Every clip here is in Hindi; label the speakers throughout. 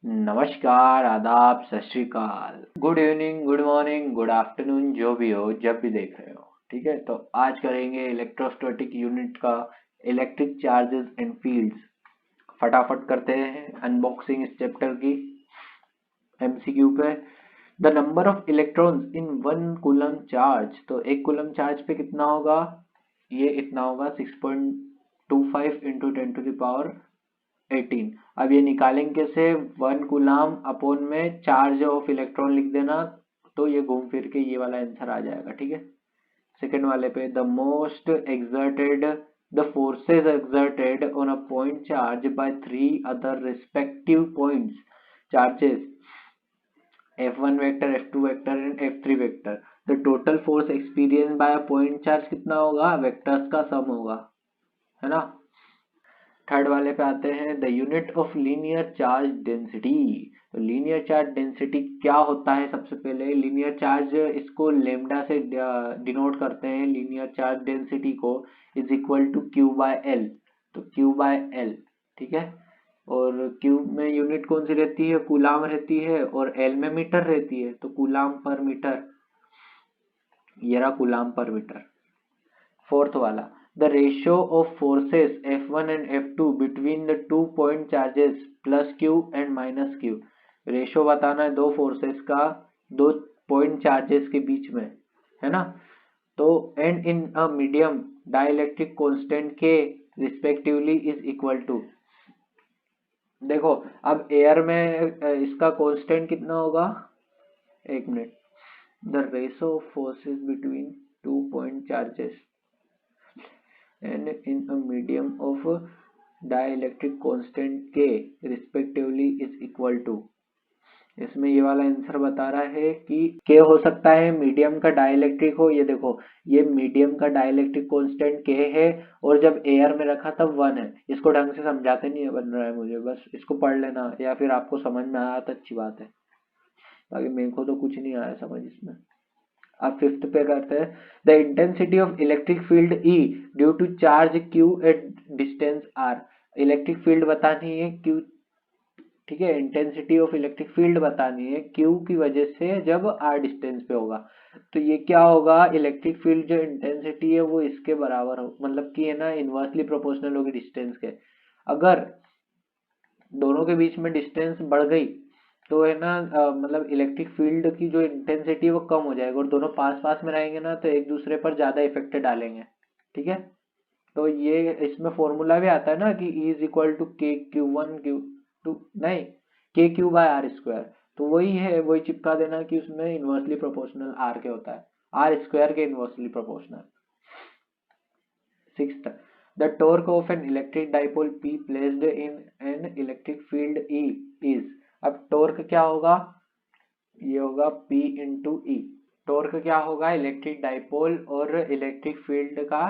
Speaker 1: नमस्कार, आदाब, सत श्री अकाल, good evening, good morning, good afternoon, जो भी हो, जब भी देख रहे हो। ठीक है, तो आज करेंगे इलेक्ट्रोस्टैटिक यूनिट का इलेक्ट्रिक चार्जेस एंड फील्ड्स। फटाफट करते हैं अनबॉक्सिंग इस चैप्टर की। एमसीक्यू पे the number of electrons in one coulomb charge, तो एक कूलम चार्ज पे कितना होगा? ये इतना होगा 6.25 इंटू 10 to the power 18। अब ये निकालेंगे कैसे? वन कूलाम अपॉन में चार्ज ऑफ इलेक्ट्रॉन लिख देना, तो ये घूम फिर के ये वाला आंसर आ जाएगा। ठीक है, सेकंड वाले पे the most exerted the forces exerted on a point charge by three other respective points charges F1 vector, F2 vector and F3 vector. The total force experience by a point charge कितना होगा? वेक्टर्स का सम होगा, है ना। थर्ड वाले पे आते हैं the unit of linear charge density. तो लीनियर चार्ज डेंसिटी क्या होता है? सबसे पहले लीनियर चार्ज, इसको लेमडा से डिनोट करते हैं लीनियर चार्ज डेंसिटी को, is equal to Q by L. तो क्यू बाय एल, ठीक है। और क्यू में यूनिट कौन सी रहती है? कूलाम रहती है, और एल में मीटर रहती है, तो कूलाम पर मीटर, ये रहा कूलाम पर मीटर। फोर्थ वाला the ratio of forces F1 and F2 between the two point charges plus Q and minus Q. Ratio बताना है दो फोर्सेस का दो पॉइंट चार्जेस के बीच में, है ना। तो and in a medium dielectric constant के रिस्पेक्टिवली इज इक्वल टू। देखो, अब एयर में इसका कांस्टेंट कितना होगा? एक minute. The ratio of forces between two point charges and in a medium of dielectric constant K respectively is equal to। इसमें ये वाला आंसर बता रहा है कि K हो सकता है मीडियम का डाइलेक्ट्रिक हो। ये देखो, ये मीडियम का डाइलेक्ट्रिक कांस्टेंट K है, और जब एयर में रखा तब 1 है। इसको ढंग से समझाते नहीं बन रहा है मुझे, बस इसको पढ़ लेना, या फिर आपको समझ में आया तो अच्छी बात है, बाकी मेरे को तो कुछ नहीं आया समझ इसमें। अब फिफ्थ पे करते हैं the intensity of electric field E due to charge Q at distance R. Electric field बतानी है क्यू, ठीक है, इंटेंसिटी ऑफ इलेक्ट्रिक फील्ड बतानी है क्यू की वजह से जब आर डिस्टेंस पे होगा। तो ये क्या होगा? इलेक्ट्रिक फील्ड जो इंटेंसिटी है वो इसके बराबर हो, मतलब कि है ना, इनवर्सली प्रोपोर्शनल होगी डिस्टेंस के। अगर दोनों के बीच में डिस्टेंस बढ़ गई तो है ना, मतलब इलेक्ट्रिक फील्ड की जो इंटेंसिटी है वो कम हो जाएगी, और दोनों पास पास में रहेंगे ना तो एक दूसरे पर ज्यादा इफेक्ट डालेंगे। ठीक है, तो ये इसमें फॉर्मूला भी आता है ना कि E इज इक्वल टू के क्यू वन क्यू टू, नहीं, के क्यू बाय आर स्क्वायर। तो वही है, वही चिपका देना कि उसमें इनवर्सली प्रोपोर्शनल आर के होता है, आर स्क्वायर के inversely proportional. Sixth, the torque of an electric dipole P placed in an electric field E is। अब टॉर्क क्या होगा? ये होगा P इंटू ई। टॉर्क क्या होगा? इलेक्ट्रिक डाइपोल और इलेक्ट्रिक फील्ड का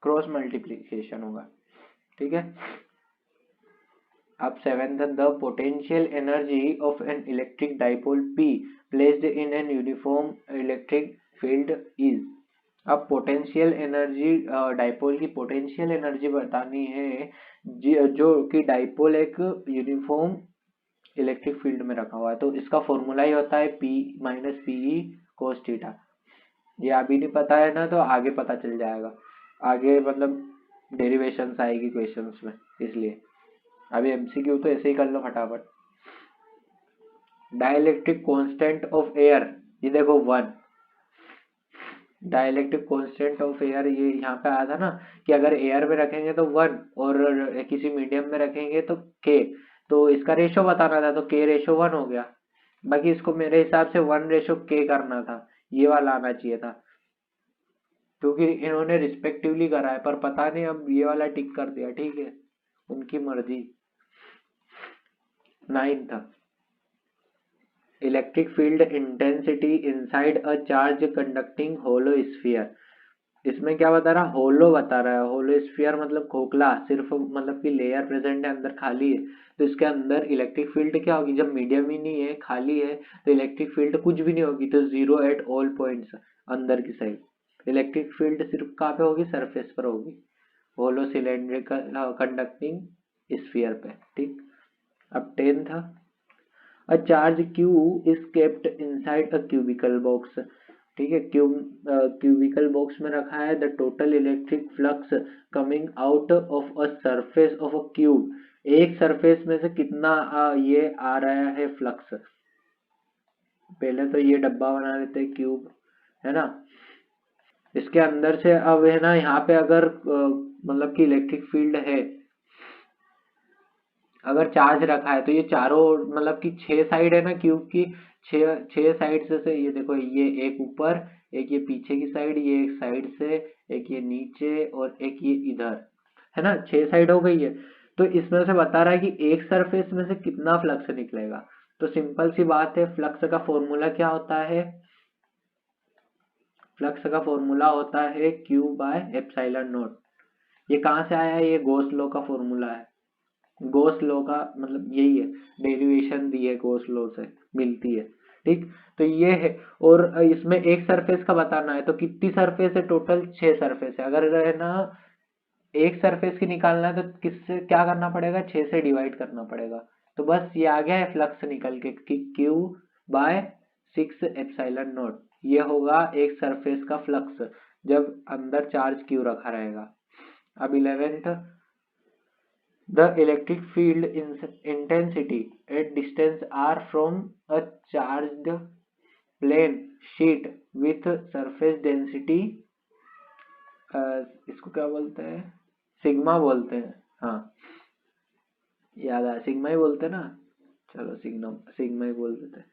Speaker 1: क्रॉस मल्टीप्लीकेशन होगा। ठीक है, अब seventh, the potential energy of an electric dipole P placed in N uniform electric field is. अब पोटेंशियल एनर्जी, डाइपोल की पोटेंशियल एनर्जी बतानी है जो कि डाइपोल एक यूनिफॉर्म इलेक्ट्रिक फील्ड में रखा हुआ है। तो इसका फॉर्मूला ही होता है P minus PE cos theta. ये अभी नहीं पता है ना, तो आगे पता चल जाएगा, आगे मतलब डेरिवेशंस आएगी क्वेश्चंस में, इसलिए अभी एमसीक्यू तो ऐसे ही कर लो फटाफट। डाइलेक्ट्रिक कांस्टेंट ऑफ एयर, ये देखो 1। डाइलेक्ट्रिक कांस्टेंट ऑफ एयर, ये यहाँ पे आया था ना कि अगर एयर में रखेंगे तो 1, और किसी मीडियम में रखेंगे तो K। तो इसका रेशो बताना था, तो K रेशो 1 हो गया। बाकी इसको मेरे हिसाब से 1 रेशो K करना था, ये वाला आना चाहिए था, क्योंकि इन्होंने रिस्पेक्टिवली करा है, पर पता नहीं अब ये वाला टिक कर दिया। ठीक है, उनकी मर्जी। 9th, electric field intensity inside a charge conducting hollow sphere. इसमें क्या बता रहा? होलो बता रहा है। होलो स्फीयर मतलब खोखला, सिर्फ मतलब कि लेयर प्रेजेंट है, अंदर खाली है। तो इसके अंदर इलेक्ट्रिक फील्ड क्या होगी? जब मीडियम ही नहीं है, खाली है, तो इलेक्ट्रिक फील्ड कुछ भी नहीं होगी, तो जीरो एट ऑल पॉइंट्स अंदर की साइड। इलेक्ट्रिक फील्ड सिर्फ कहाँ पे होगी? सरफेस पर होगी, होलो सिलेंड्रिकल कंडक्टिंग स्फीयर पे। ठीक, अब 10th, a charge Q is kept inside a cubical box. ठीक है, क्यूबिकल बॉक्स में रखा है। The total electric flux coming out of a surface of a cube, एक सरफेस में से कितना ये आ रहा है फ्लक्स। पहले तो ये डब्बा बना लेते हैं क्यूब, है ना। इसके अंदर से अब है ना, यहाँ पे अगर मतलब कि इलेक्ट्रिक फील्ड है, अगर चार्ज रखा है तो ये चारों मतलब कि 6 साइड है ना क्यूब की, 6 साइड से ये देखो, ये एक ऊपर, एक ये पीछे की साइड, ये एक साइड से, एक ये नीचे और एक ये इधर, है ना। 6 साइड हो गई है। तो इसमें से बता रहा है कि एक सरफेस में से कितना फ्लक्स निकलेगा। तो सिंपल सी बात है, फ्लक्स का फॉर्मूला क्या होता है? फ्लक्स का फॉर्मूला होता है क्यू बाय एप्सिलॉन नॉट। ये कहाँ से आया है? ये गॉस लॉ का फॉर्मूला है। गॉस लॉ का मतलब यही है, डेरिवेशन दी है गॉस लॉ से मिलती है। ठीक, तो ये है। और इसमें एक सरफेस का बताना है, तो कितनी सरफेस है? टोटल 6 सरफेस है। अगर है ना एक सरफेस की निकालना है तो किससे क्या करना पड़ेगा? 6 से डिवाइड करना पड़ेगा। तो बस ये आ गया है फ्लक्स निकल के कि Q बाय 6 एप्सिलॉन नॉट। ये होगा एक सरफेस का फ्लक्स जब अंदर चार्ज Q रखा रहेगा। अब 11th, the electric field intensity at distance r from a charged plane sheet with surface density, इसको क्या बोलते हैं? सिग्मा बोलते हैं। हाँ, याद आया, सिग्मा ही बोलते हैं ना। चलो सिग्मा ही बोल देते हैं।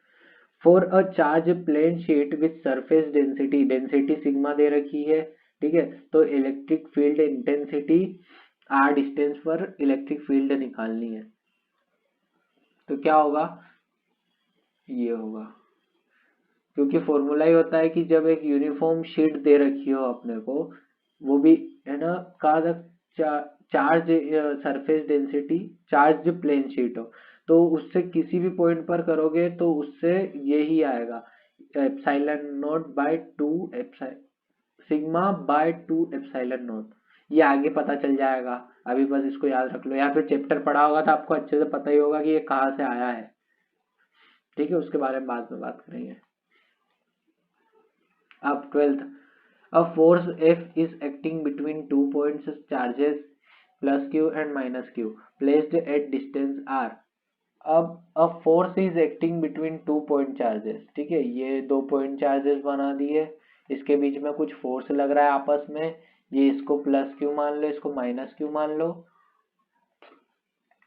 Speaker 1: For a charge plane sheet with surface density, density sigma दे रखी है। ठीक है, तो electric field intensity r distance पर इलेक्ट्रिक फील्ड निकालनी है। तो क्या होगा? ये होगा, क्योंकि फॉर्मूला ही होता है कि जब एक यूनिफॉर्म शीट दे रखी हो अपने को, वो भी है ना, कहा था charge surface density charge plane sheet हो, तो उससे किसी भी पॉइंट पर करोगे तो उससे यही आएगा, epsilon naught by 2 sigma by 2 epsilon naught. ये आगे पता चल जाएगा, अभी बस इसको याद रख लो, या फिर चैप्टर पढ़ा होगा तो आपको अच्छे से पता ही होगा कि ये कहाँ से आया है। ठीक है, उसके बारे में बाद में बात करेंगे। अब 12th, a force F is acting between 2 points charges plus Q and minus Q placed at distance R। अब a force is acting between 2 point charges। ठीक है, ये 2 point charges बना दिए, इसके बीच में कुछ फोर्स लग रहा है आपस में, ये इसको प्लस क्यू मान लो, इसको माइनस क्यू मान लो,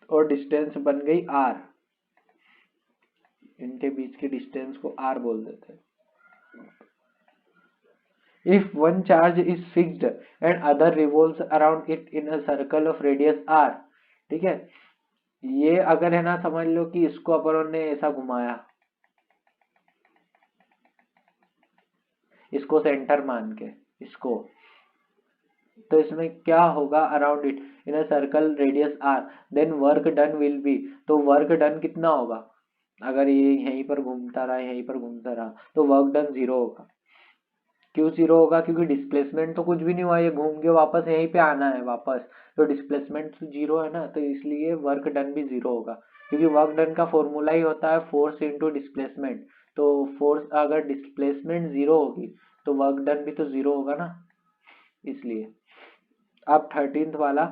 Speaker 1: और डिस्टेंस बन गई R। इनके बीच की डिस्टेंस को R बोल देते हैं। If one charge is fixed and other revolves around it in a circle of radius r, ठीक है, ये अगर है ना, समझ लो कि इसको अपन ने ऐसा घुमाया, इसको सेंटर मान के, इसको, तो इसमें क्या होगा? Around it in a circle radius r, then work done will be, तो वर्क डन कितना होगा? अगर ये यहीं पर घूमता रहा, यहीं पर घूमता रहा, तो वर्क डन 0 होगा। क्यों 0 होगा? क्योंकि डिस्प्लेसमेंट तो कुछ भी नहीं हुआ, ये घूम के वापस यहीं पे आना है वापस, तो डिस्प्लेसमेंट 0 है ना, तो इसलिए वर्क डन भी 0 होगा। क्योंकि वर्क डन का फॉर्मूला ही होता है फोर्स इनटू डिस्प्लेसमेंट, तो फोर्स अगर डिस्प्लेसमेंट 0 होगी तो वर्क डन भी तो 0 होगा ना, इसलिए। अब 13th वाला,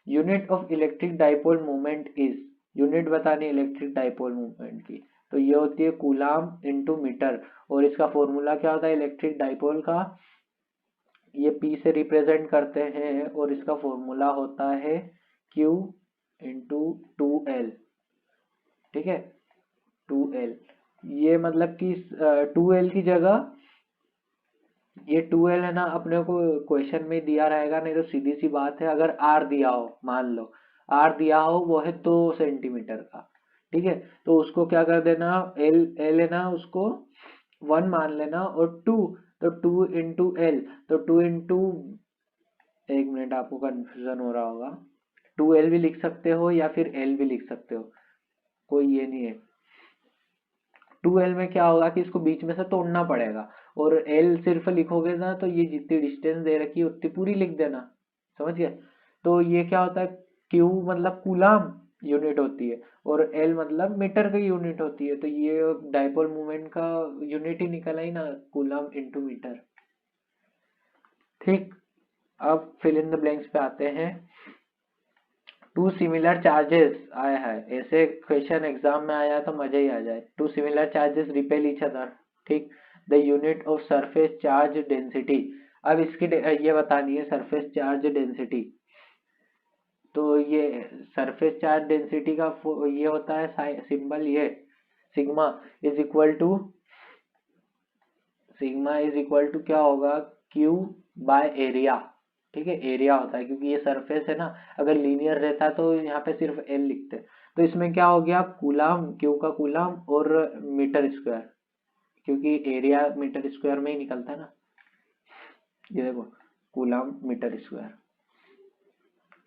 Speaker 1: unit of electric dipole movement is, unit बतानी इलेक्ट्रिक डाइपोल मूवमेंट की, तो ये होती है कूलाम इनटू मीटर। और इसका फॉर्मूला क्या होता है इलेक्ट्रिक डाइपोल का? ये P से रिप्रेजेंट करते हैं, और इसका फॉर्मूला होता है Q इंटू 2L। ठीक है, 2L, ये मतलब कि 2L की जगह, ये 2L है ना, अपने को क्वेश्चन में दिया रहेगा, नहीं तो सीधी सी बात है, अगर R दिया हो, मान लो R दिया हो, वो है 2 सेंटीमीटर का, ठीक है, तो उसको क्या कर देना, L है ना, उसको 1 मान लेना, और 2, तो 2 इंटू L, तो 2 इंटू, एक मिनट, आपको कंफ्यूजन हो रहा होगा, 2L भी लिख सकते हो या फिर L भी लिख सकते हो, कोई ये नहीं है। 2L में क्या होगा कि इसको बीच में से तोड़ना पड़ेगा, और L सिर्फ लिखोगे ना तो ये जितनी डिस्टेंस दे रखी है उतनी पूरी लिख देना, समझ गए। तो ये क्या होता है, Q मतलब कूलाम, यूनिट होती है, और एल मतलब मीटर की यूनिट होती है, तो ये डाइपोल मोमेंट का यूनिट ही निकला ही ना, कूलम इनटू मीटर। ठीक, अब फिल इन द ब्लैंक्स पे आते हैं। टू सिमिलर चार्जेस आया है, ऐसे क्वेश्चन एग्जाम में आया तो मजा ही आ जाए। Two similar charges repel each other. ठीक, the unit of surface charge density. अब इसकी ये बतानी है सरफेस चार्ज डेंसिटी। तो ये सरफेस चार्ज डेंसिटी का ये होता है सिंबल, ये sigma is equal to, sigma is equal to क्या होगा, क्यू बाय एरिया। ठीक है, एरिया होता है क्योंकि ये सरफेस है ना, अगर लीनियर रहता तो यहाँ पे सिर्फ एल लिखते। तो इसमें क्या हो गया, कूलम, क्यू का कूलम और मीटर स्क्वायर, क्योंकि एरिया मीटर स्क्वायर में ही निकलता है ना। ये देखो, coulomb metre square.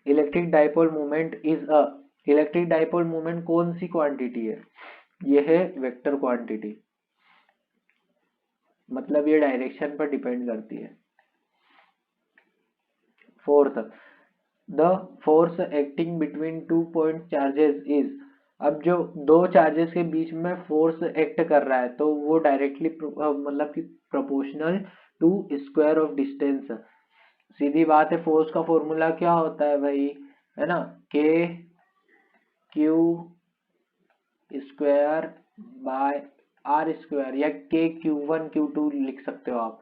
Speaker 1: Electric dipole moment is a, electric dipole moment कौन सी क्वांटिटी है, ये है वेक्टर क्वांटिटी, मतलब ये डायरेक्शन पर डिपेंड करती है। Fourth, the force acting between two point charges is. अब जो दो चार्जेस के बीच में फोर्स एक्ट कर रहा है तो वो डायरेक्टली मतलब कि proportional to square of distance. सीधी बात है, फोर्स का फॉर्मूला क्या होता है भाई, है ना, k Q square by r square, या के Q1 Q2 लिख सकते हो आप,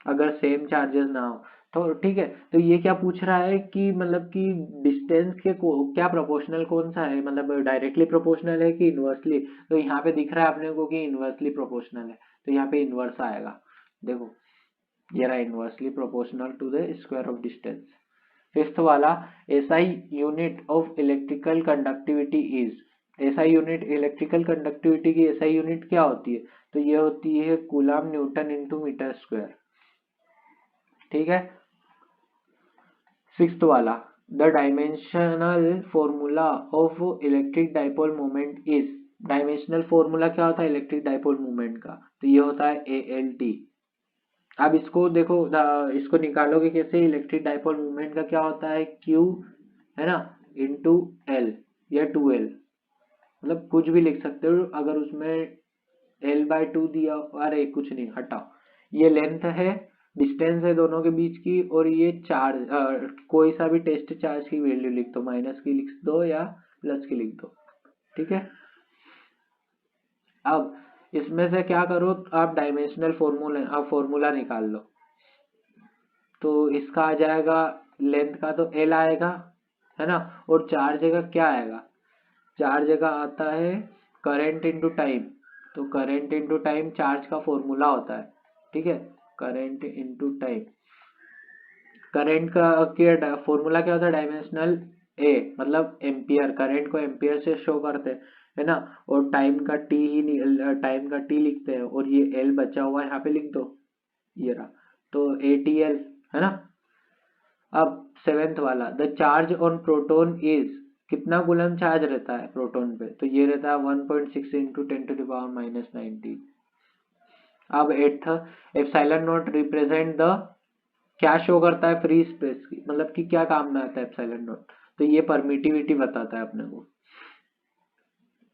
Speaker 1: अगर सेम चार्जेस ना हो तो। ठीक है, तो ये क्या पूछ रहा है कि मतलब कि डिस्टेंस के क्या प्रोपोर्शनल कौन सा है, मतलब डायरेक्टली प्रोपोर्शनल है कि इनवर्सली। तो यहाँ पे दिख रहा है अपने को कि इनवर्सली प्रोपोर्शनल है, तो यहाँ पे इनवर्स आएगा। देखो, ये रहा inversely proportional to the square of distance. Fifth वाला, SI unit of electrical conductivity is. SI unit, electrical conductivity की एसआई यूनिट क्या होती है, तो ये होती है coulomb newton into metre square. ठीक है, सिक्स्थ वाला, the dimensional formula of electric dipole moment is. Dimensional formula क्या होता है इलेक्ट्रिक डाइपोल मोमेंट का, तो ये होता है ALT। अब इसको देखो, इसको निकालोगे कैसे, इलेक्ट्रिक डाइपोल मोमेंट का क्या होता है, Q, है ना, इंटू L या 2L, मतलब कुछ भी लिख सकते हो अगर उसमें L/2 दिया। अरे कुछ नहीं, हटाओ, ये लेंथ है, डिस्टेंस है दोनों के बीच की, और ये चार्ज, कोई सा भी टेस्ट चार्ज की वैल्यू लिख दो, माइनस की लिख दो या प्लस की लिख दो। ठीक है, अब इसमें से क्या करो आप, डायमेंशनल फॉर्मूला, आप फॉर्मूला निकाल लो। तो इसका आ जाएगा, लेंथ का तो L आएगा, है ना, और चार्ज का क्या आएगा, चार्ज का आता है करंट इनटू टाइम। तो करंट इनटू टाइम चार्ज का फॉर्मूला होता है। ठीक है, करंट इनटू टाइम, करंट का फॉर्मूला क्या होता है, डायमेंशनल ए मतलब एम्पियर, करंट को एम्पियर से शो करते हैं, है ना, और टाइम का टी ही, टाइम का टी लिखते हैं, और ये एल बचा हुआ यहाँ पे लिख दो, ये रहा, तो ATL, है ना। अब सेवेंथ वाला, the charge on proton is. कितना कूलम चार्ज रहता है प्रोटोन पे, तो ये रहता है 1.6 इंटू 10⁻⁻⁹। अब eighth, epsilon not represent the, क्या शो करता है, फ्री स्पेस की, मतलब कि क्या काम में आता है एप्सिलॉन नॉट, तो ये परमिटिविटी बताता है अपने को।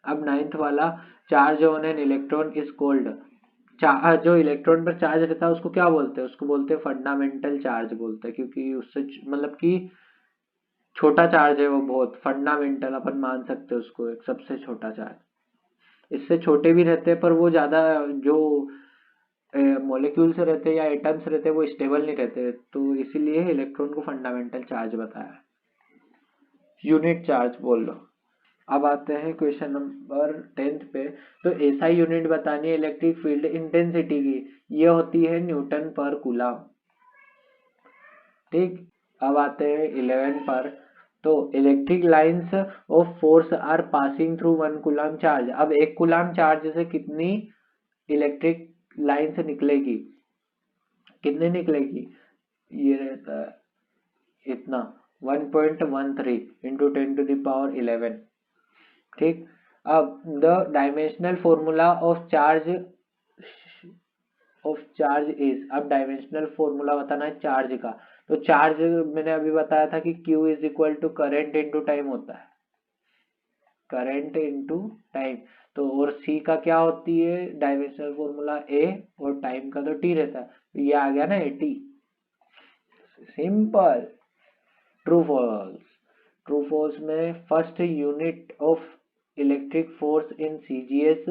Speaker 1: अब नाइन्थ वाला, charge on an electron is cold. जो इलेक्ट्रॉन पर चार्ज रहता है उसको क्या बोलते हैं, उसको बोलते हैं फंडामेंटल चार्ज बोलते हैं, क्योंकि उससे मतलब कि छोटा चार्ज है वो, बहुत फंडामेंटल अपन मान सकते हैं उसको, एक सबसे छोटा चार्ज। इससे छोटे भी रहते हैं पर वो ज्यादा, जो मॉलिक्यूल से रहते हैं या एटम्स रहते हैं वो स्टेबल नहीं रहते, तो इसीलिए इलेक्ट्रॉन को फंडामेंटल चार्ज बताया। यूनिट चार्ज बोल लो। अब आते हैं क्वेश्चन नंबर 10th पे। तो एसआई यूनिट बतानी है इलेक्ट्रिक फील्ड इंटेंसिटी की, ये होती है न्यूटन पर कूलम। ठीक, अब आते हैं 11 पर। तो electric lines of force are passing through one coulomb charge. अब एक कूलम चार्ज से कितनी इलेक्ट्रिक लाइंस निकलेगी, कितनी निकलेगी, ये रहता है इतना, 1.13 इंटू 10⁻11। ठीक, अब the dimensional formula of charge is. अब डायमेंशनल फॉर्मूला बताना है चार्ज का। तो चार्ज मैंने अभी बताया था कि Q is equal to current into time होता है। Current into time. तो और सी का क्या होती है डायमेंशनल फॉर्मूला ए, और टाइम का तो टी रहता है, तो ये आ गया ना एटी। Simple. True false. True false में first unit of electric force in CGS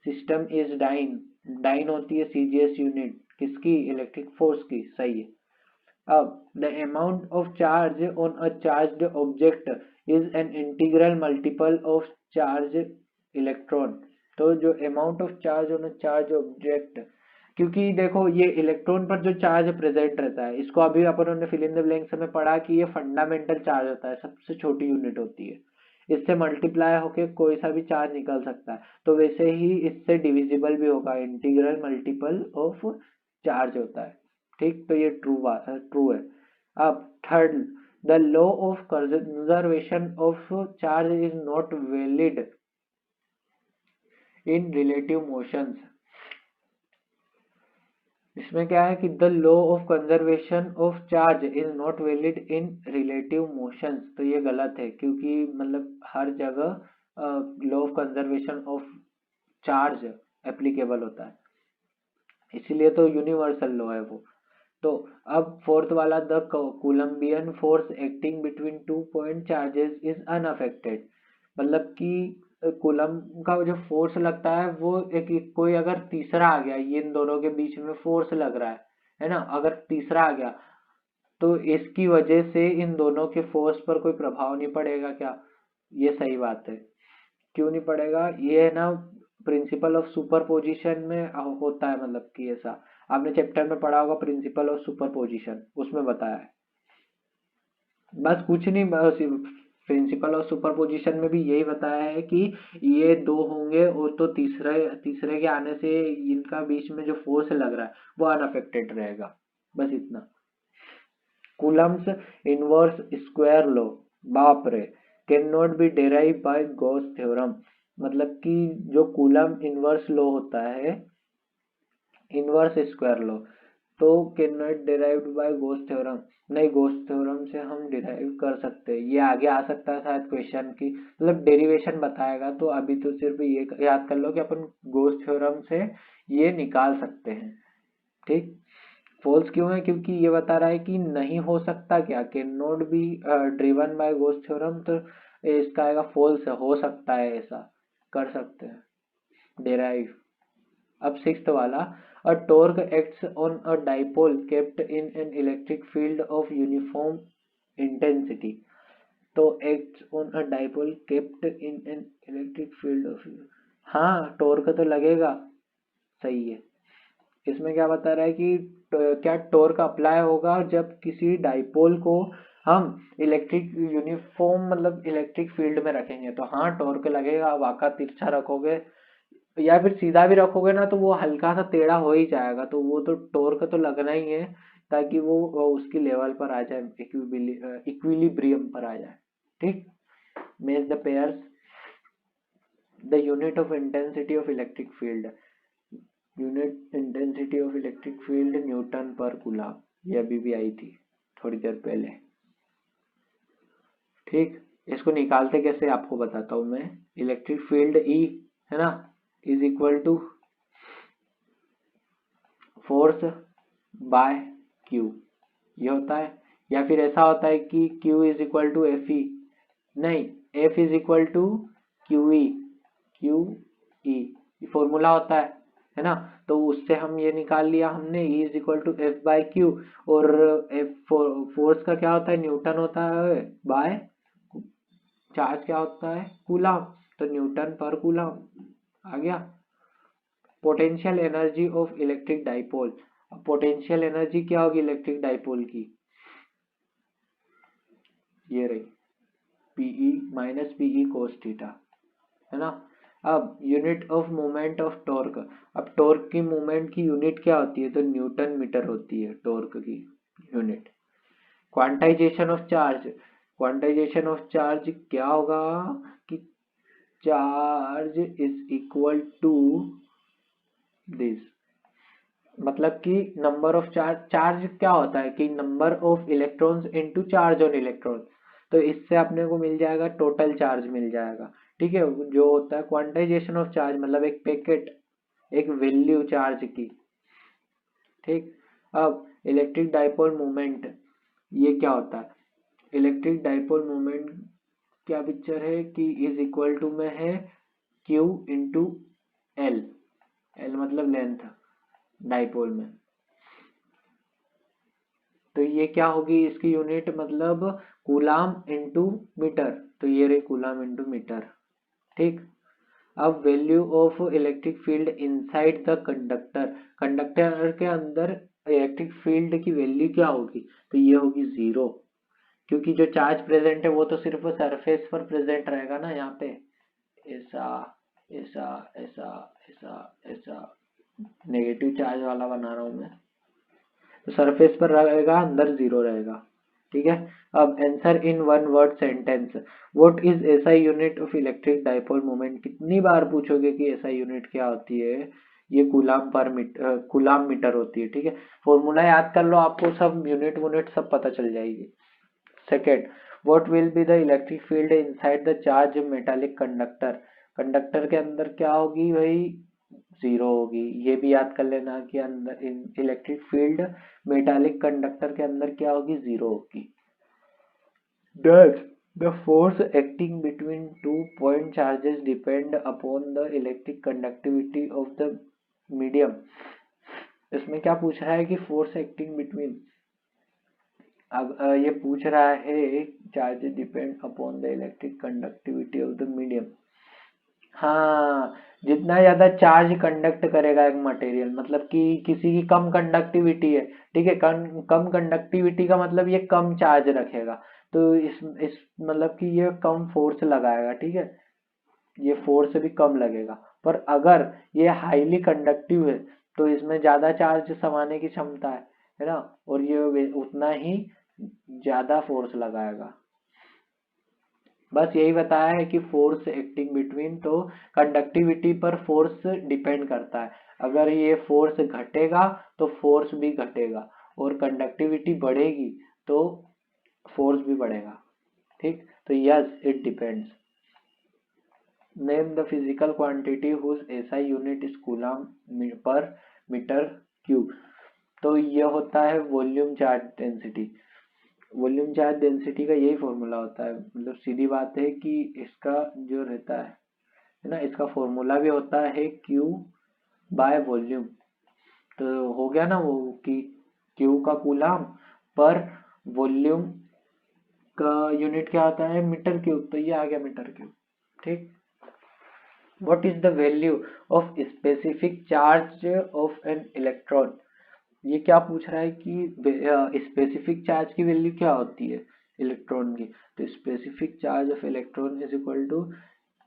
Speaker 1: system is dyne. Dyne होती है सीजीएस यूनिट किसकी, इलेक्ट्रिक फोर्स की, सही है। अब the amount of charge on a charged object is an integral multiple of charge electron। तो जो amount of charge on a charged object, क्योंकि देखो ये इलेक्ट्रॉन पर जो चार्ज प्रेजेंट रहता है, इसको अभी अपन ने फिल इन द ब्लैंक्स में पढ़ा कि ये फंडामेंटल चार्ज होता है, सबसे छोटी यूनिट होती है, इससे मल्टीप्लाई होके कोई सा भी चार्ज निकल सकता है, तो वैसे ही इससे डिविजिबल भी होगा, इंटीग्रल मल्टीपल ऑफ चार्ज होता है। ठीक, तो ये ट्रू है। अब third, the law of conservation of charge is not valid in relative motions. इसमें क्या है कि the law of conservation of charge is not valid in relative motions, तो ये गलत है, क्योंकि मतलब हर जगह law of conservation of charge applicable होता है, इसीलिए तो यूनिवर्सल लॉ है वो। तो अब फोर्थ वाला, the Columbian force acting between two point charges is unaffected. मतलब कि कूलम का जो फोर्स लगता है वो कोई अगर तीसरा आ गया, ये इन दोनों के बीच में फोर्स लग रहा है ना, अगर तीसरा आ गया तो इसकी वजह से इन दोनों के फोर्स पर कोई प्रभाव नहीं पड़ेगा क्या? ये सही बात है। क्यों नहीं पड़ेगा? ये है ना प्रिंसिपल ऑफ सुपरपोजिशन में होता है, मतलब कि ऐसा आपने चैप्टर में पढ़ा होगा, प्रिंसिपल ऑफ सुपरपोजिशन, उसमें बताया है। बस कुछ नहीं, बस प्रिंसिपल ऑफ सुपरपोजिशन में भी यही बताया है कि ये दो होंगे और तो तीसरे के आने से इनका बीच में जो फोर्स लग रहा है वो अनअफेक्टेड रहेगा, बस इतना। कूलम्स इनवर्स स्क्वायर लॉ, बाप रे, can not be derive by Gauss theorem. मतलब कि जो कूलम इनवर्स लॉ होता है, इनवर्स स्क्वायर लॉ, तो can not derived by Gauss theorem, नहीं गॉस थ्योरम से हम डिराइव कर सकते हैं। ये आगे आ सकता है शायद क्वेश्चन की, मतलब डेरिवेशन बताएगा, तो अभी तो सिर्फ ये याद कर लो कि अपन गॉस थ्योरम से ये निकाल सकते हैं। ठीक, फॉल्स क्यों है? क्योंकि ये बता रहा है कि नहीं हो सकता, क्या can not be driven by Gauss theorem, तो इसका आएगा फॉल्स, हो सकता है, ऐसा कर सकते हैं डेराइव। अब सिक्स्थ वाला, a torque acts on a dipole kept in an electric field of uniform intensity. तो acts on a dipole kept in an electric field of, हाँ टॉर्क तो लगेगा, सही है। इसमें क्या बता रहा है कि क्या टॉर्क अप्लाई होगा जब किसी डाइपोल को हम इलेक्ट्रिक यूनिफॉर्म मतलब इलेक्ट्रिक फील्ड में रखेंगे, तो हाँ टॉर्क लगेगा। वाका तिरछा रखोगे या फिर सीधा भी रखोगे ना तो वो हल्का सा टेढ़ा हो ही जाएगा, तो वो तो टॉर्क तो लगना ही है, ताकि वो उसकी लेवल पर आ जाए, इक्विलिब्रियम पर आ जाए। ठीक, मेज the pairs, the unit of intensity of electric field, unit intensity of electric field Newton पर कूलम, ये अभी भी आई थी थोड़ी देर पहले। ठीक, इसको निकालते कैसे आपको बताता हूं मैं। इलेक्ट्रिक फील्ड ई है ना, is equal to force by q, ये होता है। या फिर ऐसा होता है कि q is equal to F E, नहीं F is equal to Q E, q E formula होता है ना, तो उससे हम ये निकाल लिया हमने, E is equal to F by Q, और एफ फोर्स का क्या होता है, न्यूटन होता है, बाय चार्ज क्या होता है, कूलम, तो न्यूटन पर कूलम आ गया। Potential energy of electric dipole, potential energy क्या होगी इलेक्ट्रिक डाइपोल की, ये रही PE minus PE cos theta, है ना। अब unit of moment of torque, अब टॉर्क की मोमेंट की यूनिट क्या होती है, तो न्यूटन मीटर होती है टॉर्क की unit. Quantization of charge, quantization of charge क्या होगा कि charge is equal to this, मतलब कि नंबर ऑफ चार्ज, चार्ज क्या होता है कि number of electrons into charge on electron, तो इससे अपने को मिल जाएगा टोटल चार्ज मिल जाएगा। ठीक है, जो होता है क्वांटाइजेशन ऑफ चार्ज, मतलब एक पैकेट, एक वैल्यू चार्ज की। ठीक, अब इलेक्ट्रिक डाइपोल मोमेंट, ये क्या होता है? इलेक्ट्रिक डाइपोल मोमेंट क्या पिक्चर है कि इज इक्वल टू में है Q इंटू एल, एल मतलब लेंथ डाइपोल में। तो ये क्या होगी इसकी यूनिट, मतलब कूलाम इंटू मीटर, तो ये रही कूलाम इंटू मीटर। ठीक, अब value of electric field inside the conductor, conductor के अंदर इलेक्ट्रिक फील्ड की वैल्यू क्या होगी, तो ये होगी 0, क्योंकि जो चार्ज प्रेजेंट है वो तो सिर्फ सरफेस पर प्रेजेंट रहेगा ना, यहाँ पे ऐसा ऐसा ऐसा ऐसा ऐसा, नेगेटिव चार्ज वाला बना रहा हूं मैं, तो सरफेस पर रहेगा, अंदर 0 रहेगा। ठीक है, अब answer in one word sentence, what is SI unit of electric dipole moment. कितनी बार पूछोगे कि एसआई यूनिट क्या होती है, ये कूलाम पर मीटर, कूलाम मीटर होती है। ठीक है, फॉर्मूला याद कर लो, आपको सब यूनिट सब पता चल जाएगी। Second, what will be the electric field inside the charge metallic conductor, conductor के अंदर क्या होगी भाई, 0 होगी। ये भी याद कर लेना कि अंदर इलेक्ट्रिक फील्ड मेटालिक कंडक्टर के अंदर क्या होगी, 0 होगी। Does the force acting between two point charges depend upon the electric conductivity of the medium। इसमें क्या पूछ रहा है कि फोर्स एक्टिंग बिटवीन, अब ये पूछ रहा है charges depend upon the electric conductivity of the medium. हाँ, जितना ज्यादा चार्ज कंडक्ट करेगा एक मटेरियल, मतलब कि किसी की कम कंडक्टिविटी है, ठीक है, कम कंडक्टिविटी का मतलब ये कम चार्ज रखेगा, तो इस मतलब कि ये कम फोर्स लगाएगा। ठीक है, ये फोर्स भी कम लगेगा। पर अगर ये हाईली कंडक्टिव है तो इसमें ज्यादा चार्ज समाने की क्षमता है ना, और ये उतना ही ज्यादा फोर्स लगाएगा। बस यही बताया है कि फोर्स एक्टिंग बिटवीन, तो कंडक्टिविटी पर फोर्स डिपेंड करता है। अगर ये फोर्स घटेगा तो फोर्स भी घटेगा, और कंडक्टिविटी बढ़ेगी तो फोर्स भी बढ़ेगा। ठीक, तो yes it depends. Name the physical quantity whose SI unit is coulomb per metre cube. तो ये होता है volume charge density. Volume charge density का यही फॉर्मूला होता है, मतलब सीधी बात है कि इसका जो रहता है ना, इसका फॉर्मूला भी होता है क्यू बाय वॉल्यूम। तो हो गया ना वो कि क्यू का कूलाम पर वॉल्यूम का यूनिट क्या होता है, मीटर क्यूब, तो ये आ गया मीटर क्यूब। ठीक, what is the value of specific charge of an electron. ये क्या पूछ रहा है कि स्पेसिफिक चार्ज की वैल्यू क्या होती है इलेक्ट्रॉन की, तो specific charge of electron is equal to,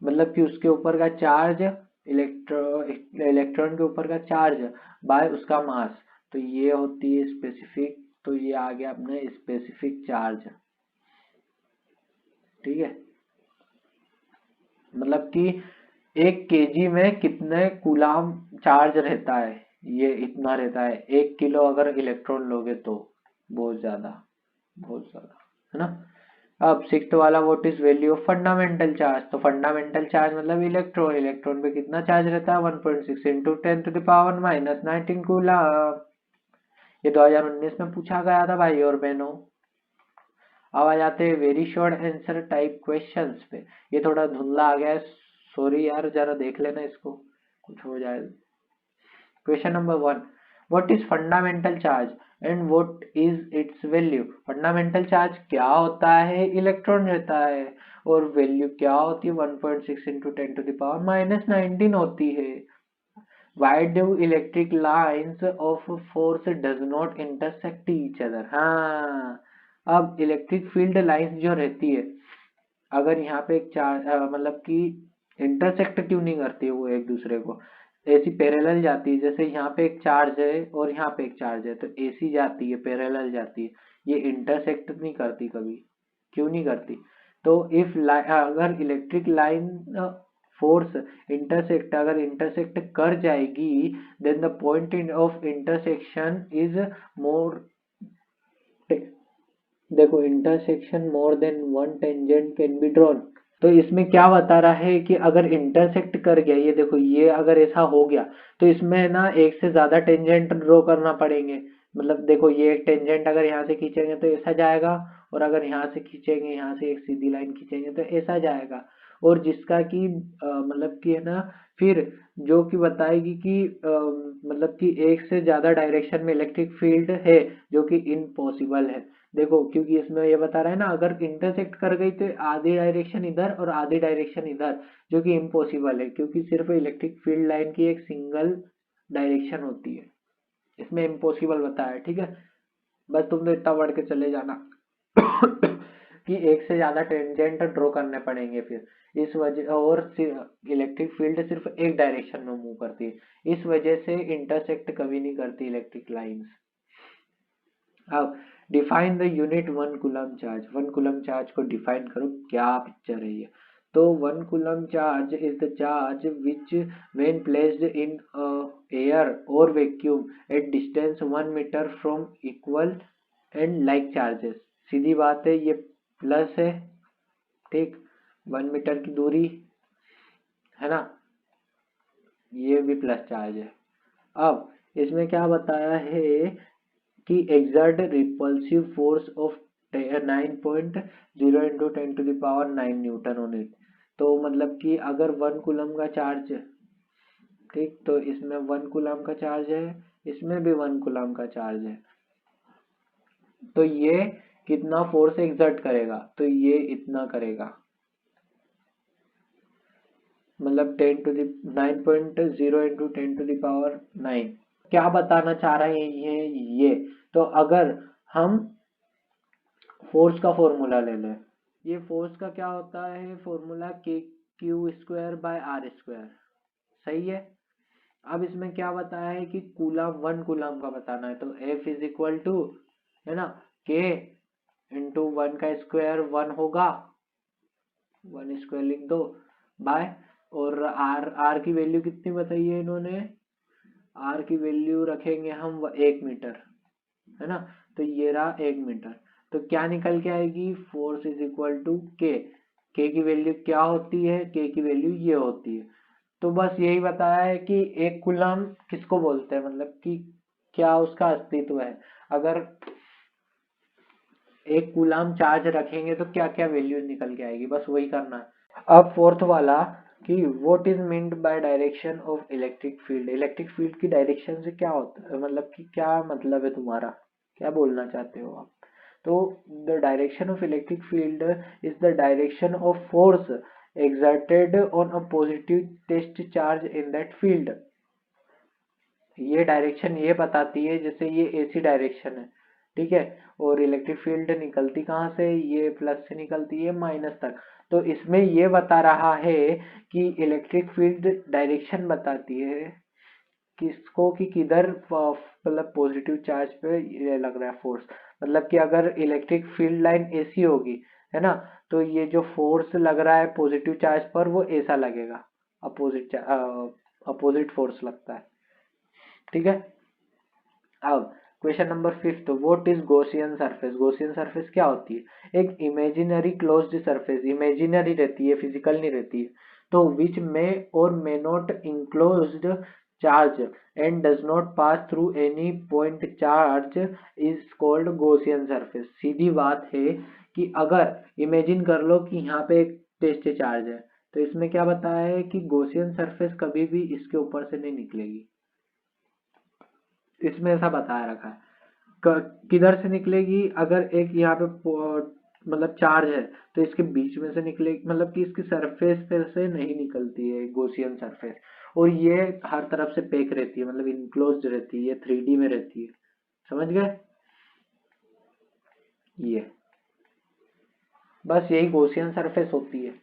Speaker 1: मतलब कि उसके ऊपर का चार्ज, इलेक्ट्रॉन के ऊपर का चार्ज बाय उसका मास, तो ये होती है स्पेसिफिक, तो ये आ गया अपने स्पेसिफिक चार्ज। ठीक है, मतलब कि 1 kg में कितने कूलाम चार्ज रहता है, ये इतना रहता है। 1 किलो अगर इलेक्ट्रॉन लोगे तो बहुत ज्यादा, बहुत ज्यादा, है ना। अब सिक्स्थ वाला, what is value of fundamental charge. तो फंडामेंटल चार्ज मतलब इलेक्ट्रॉन, इलेक्ट्रॉन पे कितना चार्ज रहता है, 1.6 इंटू 10⁻⁻⁹ कूलम। ये 2019 में पूछा गया था भाई और बहनों। अब आ जाते हैं very short answer type questions पे। ये थोड़ा धुंधला आ गया है, सॉरी यार, जरा देख लेना इसको, कुछ हो जाए। Question number 1, what is fundamental charge and what is it's value. Fundamental charge क्या होता है, इलेक्ट्रॉन रहता है, और वैल्यू क्या होती है, 1.6 इंटू 10⁻⁻⁹ होती है। Why do electric lines of force does not intersect each other। हाँ, अब इलेक्ट्रिक फील्ड लाइंस जो रहती है, अगर यहाँ पे एक चार्ज मतलब कि इंटरसेक्ट क्यों नहीं करती है वो एक दूसरे को, ऐसी पैरेलल जाती है। जैसे यहाँ पे एक चार्ज है और यहाँ पे एक चार्ज है, तो ऐसी जाती है, पैरेलल जाती है, ये इंटरसेक्ट नहीं करती कभी। क्यों नहीं करती, तो इफ अगर इलेक्ट्रिक लाइन फोर्स इंटरसेक्ट, अगर इंटरसेक्ट कर जाएगी, then the point of intersection is more, देखो intersection more than one tangent can be drawn. तो इसमें क्या बता रहा है कि अगर इंटरसेक्ट कर गया, ये देखो ये अगर ऐसा हो गया तो इसमें ना एक से ज्यादा टेंजेंट ड्रॉ करना पड़ेंगे। मतलब देखो ये एक टेंजेंट अगर यहाँ से खींचेंगे तो ऐसा जाएगा, और अगर यहाँ से खींचेंगे, यहाँ से एक सीधी लाइन खींचेंगे तो ऐसा जाएगा। और जिसका कि मतलब कि है ना, फिर जो कि बताएगी कि मतलब कि एक से ज्यादा डायरेक्शन में इलेक्ट्रिक फील्ड है, जो कि इम्पॉसिबल है। देखो क्योंकि इसमें ये बता रहा है ना, अगर इंटरसेक्ट कर गई तो आधी डायरेक्शन इधर और आधी डायरेक्शन इधर, जो कि इम्पॉसिबल है क्योंकि सिर्फ इलेक्ट्रिक फील्ड लाइन की एक सिंगल डायरेक्शन होती है। इसमें इम्पॉसिबल बताया है, ठीक है। बस तुम तो इतना पढ़ के चले जाना कि एक से ज्यादा टेंजेंट ड्रॉ करने पड़ेंगे फिर इस वजह, और इलेक्ट्रिक फील्ड सिर्फ एक डायरेक्शन में मूव करती है, इस वजह से इंटरसेक्ट कभी नहीं करती इलेक्ट्रिक लाइंस। अब define the unit one coulomb charge, one coulomb charge को डिफाइन करो, क्या पिक्चर है ये। तो one coulomb charge is the charge which when placed in air और vacuum at distance 1 metre from equal and like charges. सीधी बात है, ये प्लस है, ठीक, 1 मीटर की दूरी है ना, ये भी प्लस चार्ज है। अब इसमें क्या बताया है कि exert repulsive force of 9.0 into 10⁻⁹ Newton on it. तो मतलब कि अगर 1 कूलम का चार्ज, ठीक, तो इसमें 1 कूलम का चार्ज है, इसमें भी 1 कूलम का चार्ज है, तो ये कितना फोर्स एक्सर्ट करेगा, तो ये इतना करेगा, मतलब 9.0 into 10⁻⁹। क्या बताना चाह रहे हैं ये, तो अगर हम फोर्स का फॉर्मूला ले लें, ये फोर्स का क्या होता है formula, k Q square by r square, सही है। अब इसमें क्या बताया है कि कूलम, 1 कूलम का बताना है, तो एफ इज इक्वल टू, है ना, के इंटू 1 का स्क्वायर 1 होगा, 1 स्क्वायर लिख दो, बाय, और आर, आर की वैल्यू कितनी बताई है इन्होंने, आर की वैल्यू रखेंगे हम 1 मीटर, है ना, तो ये रहा 1 मीटर। तो क्या निकल के आएगी, फोर्स इज इक्वल टू के की वैल्यू क्या होती है, के की वैल्यू ये होती है। तो बस यही बताया है कि 1 कूलम किसको बोलते हैं, मतलब कि क्या उसका अस्तित्व है। अगर 1 कूलम चार्ज रखेंगे तो क्या क्या वैल्यू निकल के आएगी, बस वही करना है। अब फोर्थ वाला कि what is meant by direction of electric field, electric field की डायरेक्शन से क्या होता है, मतलब कि क्या मतलब है तुम्हारा, क्या बोलना चाहते हो आप। तो the direction of electric field is the direction of force exerted on a positive test charge in that field। ये डायरेक्शन ये बताती है, जैसे ये ऐसी डायरेक्शन है, ठीक है, और इलेक्ट्रिक फील्ड निकलती कहाँ से, ये प्लस से निकलती है माइनस तक। तो इसमें ये बता रहा है कि इलेक्ट्रिक फील्ड डायरेक्शन बताती है किसको, कि किधर मतलब पॉजिटिव चार्ज पे ये लग रहा है फोर्स। मतलब कि अगर इलेक्ट्रिक फील्ड लाइन ऐसी होगी, है ना, तो ये जो फोर्स लग रहा है पॉजिटिव चार्ज पर वो ऐसा लगेगा, अपोजिट फोर्स लगता है, ठीक है। अब question number 5, what is Gaussian surface, Gaussian surface क्या होती है, एक इमेजिनरी क्लोज्ड सरफेस, इमेजिनरी रहती है, फिजिकल नहीं रहती है, तो विच मे और may not enclosed charge and does not pass through any point charge is called Gaussian surface. सीधी बात है कि अगर इमेजिन कर लो कि यहाँ पे एक टेस्ट चार्ज है, तो इसमें क्या बताया है कि गॉसियन सरफेस कभी भी इसके ऊपर से नहीं निकलेगी, इसमें ऐसा बताया रखा है। किधर से निकलेगी, अगर एक यहाँ पे मतलब चार्ज है तो इसके बीच में से निकले, मतलब कि इसकी सरफेस पे से नहीं निकलती है गॉसियन सरफेस, और ये हर तरफ से पैक रहती है, मतलब इनक्लोज्ड रहती है, ये 3D में रहती है, समझ गए, ये बस यही गॉसियन सरफेस होती है।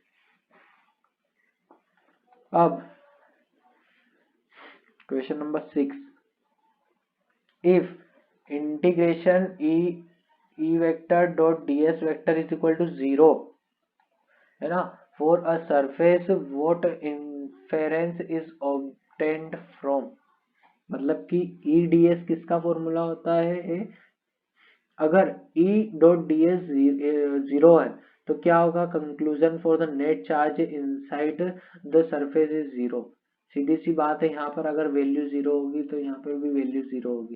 Speaker 1: अब question number 6, if integration E vector dot d s vector is equal to 0, है ना, for a surface what inference is obtained from. मतलब कि ई डी एस किसका फॉर्मूला होता है, अगर ई डॉट डी एस 0 है तो क्या होगा, conclusion for the net charge inside the surface is zero. सीधी सी बात है, यहाँ पर अगर वैल्यू जीरो होगी तो यहाँ पर भी वैल्यू जीरो होगी,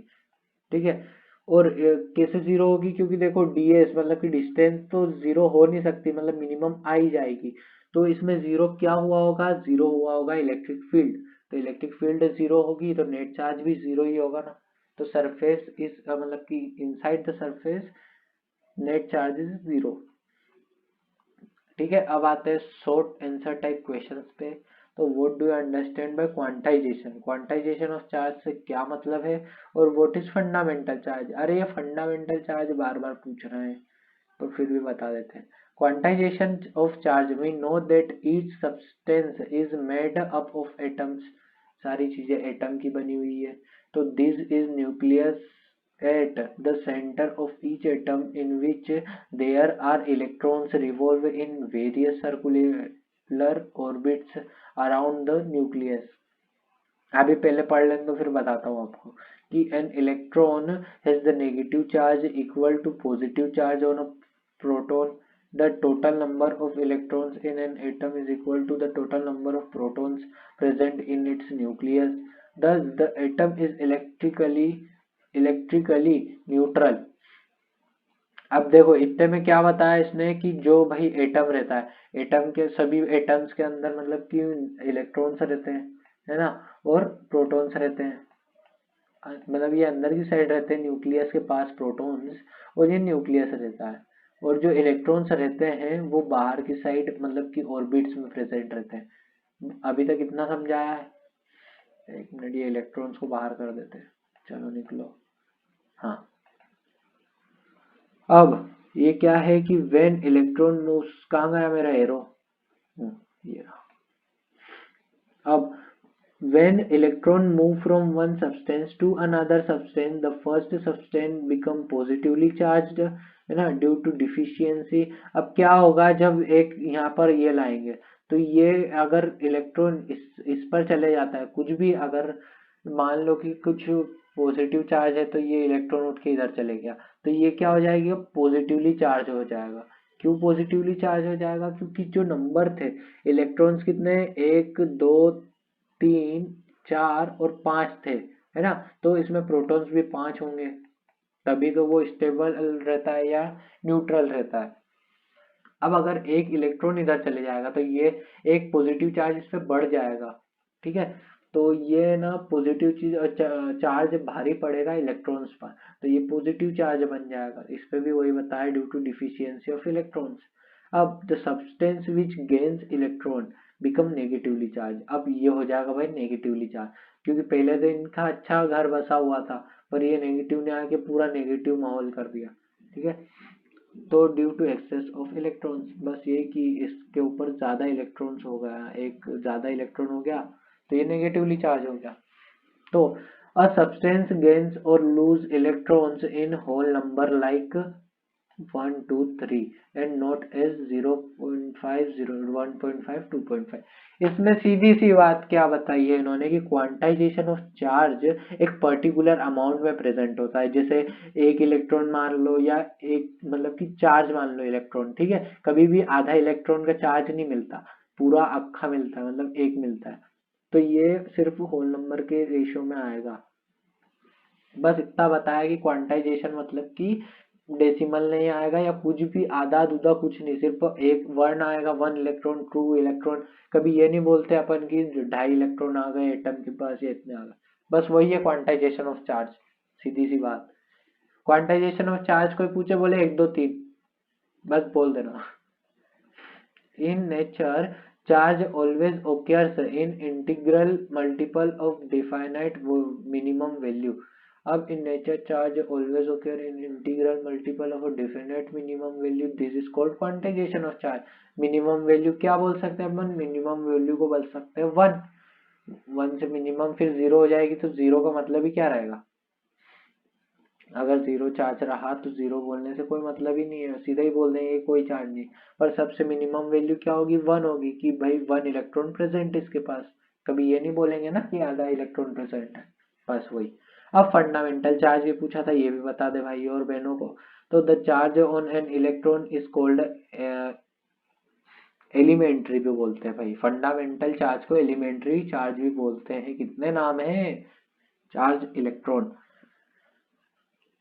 Speaker 1: ठीक है। और कैसे जीरो होगी, क्योंकि देखो ds मतलब कि डिस्टेंस तो जीरो हो नहीं सकती, मतलब मिनिमम आ ही जाएगी। तो इसमें जीरो क्या हुआ होगा, जीरो हुआ होगा इलेक्ट्रिक फील्ड। तो इलेक्ट्रिक फील्ड जीरो होगी तो नेट चार्ज भी जीरो ही होगा ना। तो सरफेस इज मतलब कि inside the surface net charge is zero, ठीक है। अब आते हैं शॉर्ट आंसर टाइप क्वेश्चंस पे। तो what do you understand by quantization, quantization of charge से क्या मतलब है, और व्हाट इज फंडामेंटल चार्ज। अरे ये फंडामेंटल चार्ज बार बार पूछ रहे हैं तो फिर भी बता देते हैं। Quantization of charge, we know that each substance is made up of atoms, सारी चीजें एटम की बनी हुई है। तो this is nucleus at the center of each atom in which there are electrons revolve in various circular orbits around the nucleus। अभी पहले पढ़ लें तो फिर बताता हूँ आपको कि an electron has the negative charge equal to positive charge on a proton। The total number of electrons in an atom is equal to the total number of protons present in its nucleus। Thus the atom is electrically neutral। अब देखो इतने में क्या बताया इसने कि जो भाई एटम रहता है, एटम के सभी एटम्स के अंदर मतलब कि इलेक्ट्रॉन्स रहते हैं, है ना, और प्रोटॉन्स रहते हैं। मतलब ये अंदर की साइड रहते हैं न्यूक्लियस के पास प्रोटॉन्स, और ये न्यूक्लियस रहता है। और जो इलेक्ट्रॉन्स रहते हैं वो बाहर की साइड मतलब कि ऑर्बिट्स में प्रेजेंट रहते हैं। अभी तक इतना समझाया है। एक मिनट, ये इलेक्ट्रॉन्स को बाहर कर देते हैं, चलो निकलो। हाँ, अब ये क्या है कि व्हेन इलेक्ट्रॉन मूव्स, कहाँ गया मेरा एरो, ये रहा। अब when electron move from one substance to another substance, the first substance become positively charged, है ना, due to deficiency। अब क्या होगा जब एक यहाँ पर ये लाएंगे तो ये अगर इलेक्ट्रॉन इस पर चले जाता है, कुछ भी अगर मान लो कि कुछ पॉजिटिव चार्ज है तो ये इलेक्ट्रॉन उठ के इधर चले गया, तो ये क्या हो जाएगी, पॉजिटिवली चार्ज हो जाएगा। क्यों पॉजिटिवली चार्ज हो जाएगा, क्योंकि जो नंबर थे इलेक्ट्रॉन्स कितने, 1 2 3 4 और 5 थे, है ना। तो इसमें प्रोटॉन्स भी 5 होंगे, तभी तो वो स्टेबल रहता है या न्यूट्रल रहता है। अब अगर एक इलेक्ट्रॉन इधर चले जाएगा तो ये एक पॉजिटिव चार्ज इस पे बढ़ जाएगा, ठीक है। तो ये ना पॉजिटिव चीज चार्ज भारी पड़ेगा इलेक्ट्रॉन्स पर, तो ये पॉजिटिव चार्ज बन जाएगा। इस पे भी वही बताया, due to deficiency of electrons. अब the substance which gains electron become negatively charge. अब ये हो जाएगा भाई नेगेटिवली चार्ज, क्योंकि पहले तो इनका अच्छा घर बसा हुआ था, पर ये नेगेटिव ने आके पूरा नेगेटिव माहौल कर दिया, ठीक है। तो due to excess of electrons, बस ये कि इसके ऊपर ज्यादा इलेक्ट्रॉन्स हो गया, एक ज्यादा इलेक्ट्रॉन हो गया तो ये नेगेटिवली चार्ज हो गया। तो अ सब्सटेंस गेन्स और lose electrons in whole number like 1 2 3 and not as 0.5 1.5 2.5। इसमें सीधी सी बात क्या बताई है इन्होंने कि क्वांटाइजेशन ऑफ चार्ज एक पर्टिकुलर अमाउंट में प्रेजेंट होता है। जैसे एक इलेक्ट्रॉन मान लो या एक मतलब कि चार्ज मान लो इलेक्ट्रॉन, ठीक है। कभी भी आधा इलेक्ट्रॉन का चार्ज नहीं मिलता, पूरा अक्खा मिलता है, मतलब एक मिलता है। तो ये सिर्फ होल नंबर के रेशियो में आएगा। बस इतना बताया कि क्वांटाइजेशन मतलब कि डेसिमल नहीं आएगा या कुछ भी आधा दूधा कुछ नहीं, सिर्फ एक वर्ण आएगा, 1 इलेक्ट्रॉन 2 इलेक्ट्रॉन। कभी ये नहीं बोलते अपन कि 2.5 इलेक्ट्रॉन आ गए एटम के पास या इतने आ गए। बस वही है क्वांटाइजेशन ऑफ चार्ज, सीधी सी बात। क्वांटाइजेशन ऑफ चार्ज कोई पूछे बोले 1 2 3 बस बोल देना। In nature, charge always occurs in integral multiple of definite minimum value। अब in nature charge always occur in integral multiple of a definite minimum value, this is called quantization of charge। minimum value क्या बोल सकते हैं अपन, minimum value को बोल सकते हैं 1। 1 से मिनिमम फिर 0 हो जाएगी, तो 0 का मतलब ही क्या रहेगा, अगर 0 चार्ज रहा तो 0 बोलने से कोई मतलब ही नहीं है, सीधा ही बोल देंगे कोई चार्ज नहीं। पर सबसे मिनिमम वैल्यू क्या होगी, 1 होगी, कि भाई 1 इलेक्ट्रॉन प्रेजेंट इसके पास। कभी ये नहीं बोलेंगे ना कि आधा इलेक्ट्रॉन प्रेजेंट है, बस वही। अब फंडामेंटल चार्ज ये पूछा था, ये भी बता दे भाई और बहनों को। तो the charge on an electron is called, elementary भी बोलते हैं भाई, फंडामेंटल चार्ज को एलिमेंट्री चार्ज भी बोलते हैं। कितने नाम है, चार्ज इलेक्ट्रॉन,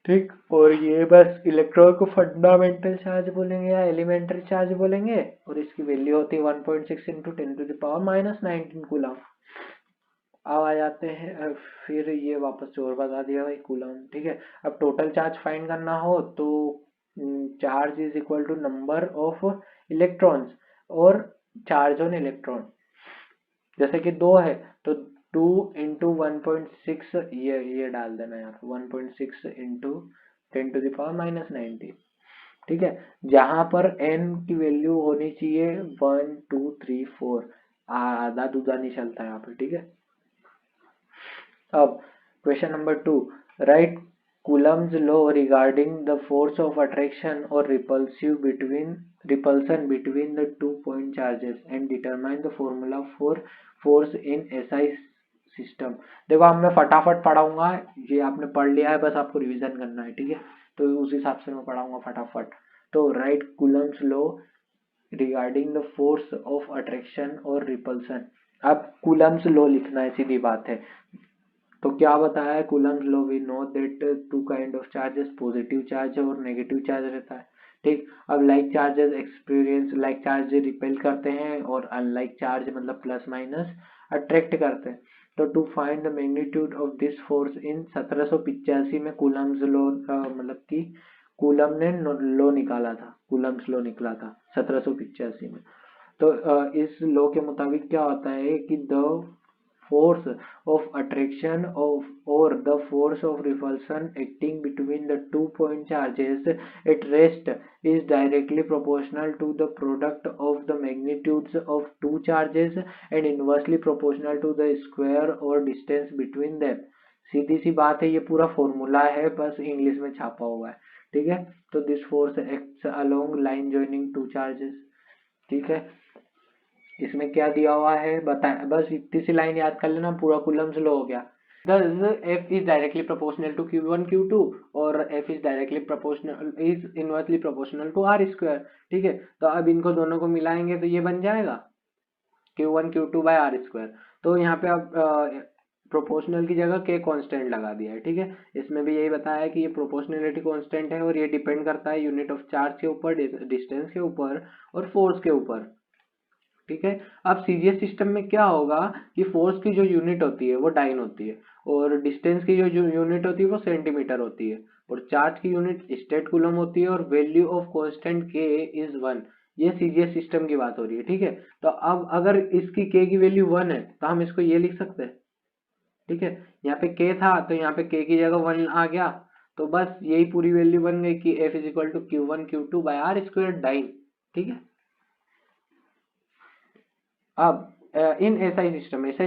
Speaker 1: ठीक। और ये बस इलेक्ट्रॉन को फंडामेंटल चार्ज बोलेंगे या एलिमेंट्री चार्ज बोलेंगे, और इसकी वैल्यू होती है 1.6 इंटू 10⁻⁻19 कूलम। अब आ जाते हैं, फिर ये वापस से और बता दिया भाई कूलम, ठीक है। अब टोटल चार्ज फाइंड करना हो तो charge is equal to number of electrons और चार्ज ऑन इलेक्ट्रॉन। जैसे कि 2 है तो 2 इंटू 1.6, ये डाल देना यार, 1.6 इंटू 10⁻⁻19, ठीक है। जहां पर n की वैल्यू होनी चाहिए 1 2 3 4, आधा दूधा नहीं चलता यहाँ पे, ठीक है। अब question number 2, right Coulomb's law regarding the force of attraction और repulsion between the 2 point charges and determine the formula for force in SI system. देखो अब मैं फटाफट पढ़ाऊंगा, ये आपने पढ़ लिया है, बस आपको रिवीजन करना है, ठीक है। तो उस हिसाब से मैं पढ़ाऊंगा फटाफट। तो write Coulomb's law regarding the force of attraction और रिपल्सन। अब कूलम्स लॉ लिखना है, सीधी बात है। तो क्या बताया है Coulomb's law, we know that two kind of charges, positive charge और नेगेटिव चार्ज रहता है, ठीक। अब like charges experience, like charge repel करते हैं और अनलाइक चार्ज मतलब प्लस माइनस अट्रैक्ट करते हैं। तो to find the magnitude of this force इन 1785 में कूलम्स लॉ, मतलब कि कूलम ने लॉ निकाला था, कूलम्स लॉ निकला था 1785 में। तो इस लॉ के मुताबिक क्या होता है कि the force of attraction of or the force of repulsion acting between the 2 point charges at rest is directly proportional to the product of the magnitudes of two charges and inversely proportional to the square or distance between them। सीधी सी बात है, ये पूरा फॉर्मूला है, बस इंग्लिश में छापा हुआ है, ठीक है। तो this force acts along line joining two charges, ठीक है। इसमें क्या दिया हुआ है बताए, बस इतनी सी लाइन याद कर लेना, पूरा कूलम्स लॉ हो गया। Thus F is directly proportional to Q1 Q2 और F is directly proportional is inversely proportional to R square, ठीक है। तो अब इनको दोनों को मिलाएंगे तो ये बन जाएगा Q1 Q2 by R square। तो यहाँ पे अब प्रोपोर्शनल की जगह K कांस्टेंट लगा दिया है, ठीक है। इसमें भी यही बताया है कि ये प्रोपोर्शनलिटी कांस्टेंट है और ये डिपेंड करता है यूनिट ऑफ चार्ज के ऊपर, डिस्टेंस के ऊपर और फोर्स के ऊपर, ठीक है। अब सीजीएस सिस्टम में क्या होगा कि फोर्स की जो यूनिट होती है वो डाइन होती है और डिस्टेंस की जो यूनिट होती है वो सेंटीमीटर होती है और चार्ज की यूनिट स्टेट कूलम होती है और वैल्यू ऑफ कांस्टेंट के इज 1। ये सीजीएस सिस्टम की बात हो रही है, ठीक है। तो अब अगर इसकी के की वैल्यू 1 है तो हम इसको ये लिख सकते हैं, ठीक है। यहाँ पे के था तो यहाँ पे के की जगह 1 आ गया, तो बस यही पूरी वैल्यू बन गई कि F is equal to Q1 Q2 by R square dyne, ठीक है। अब इन एसआई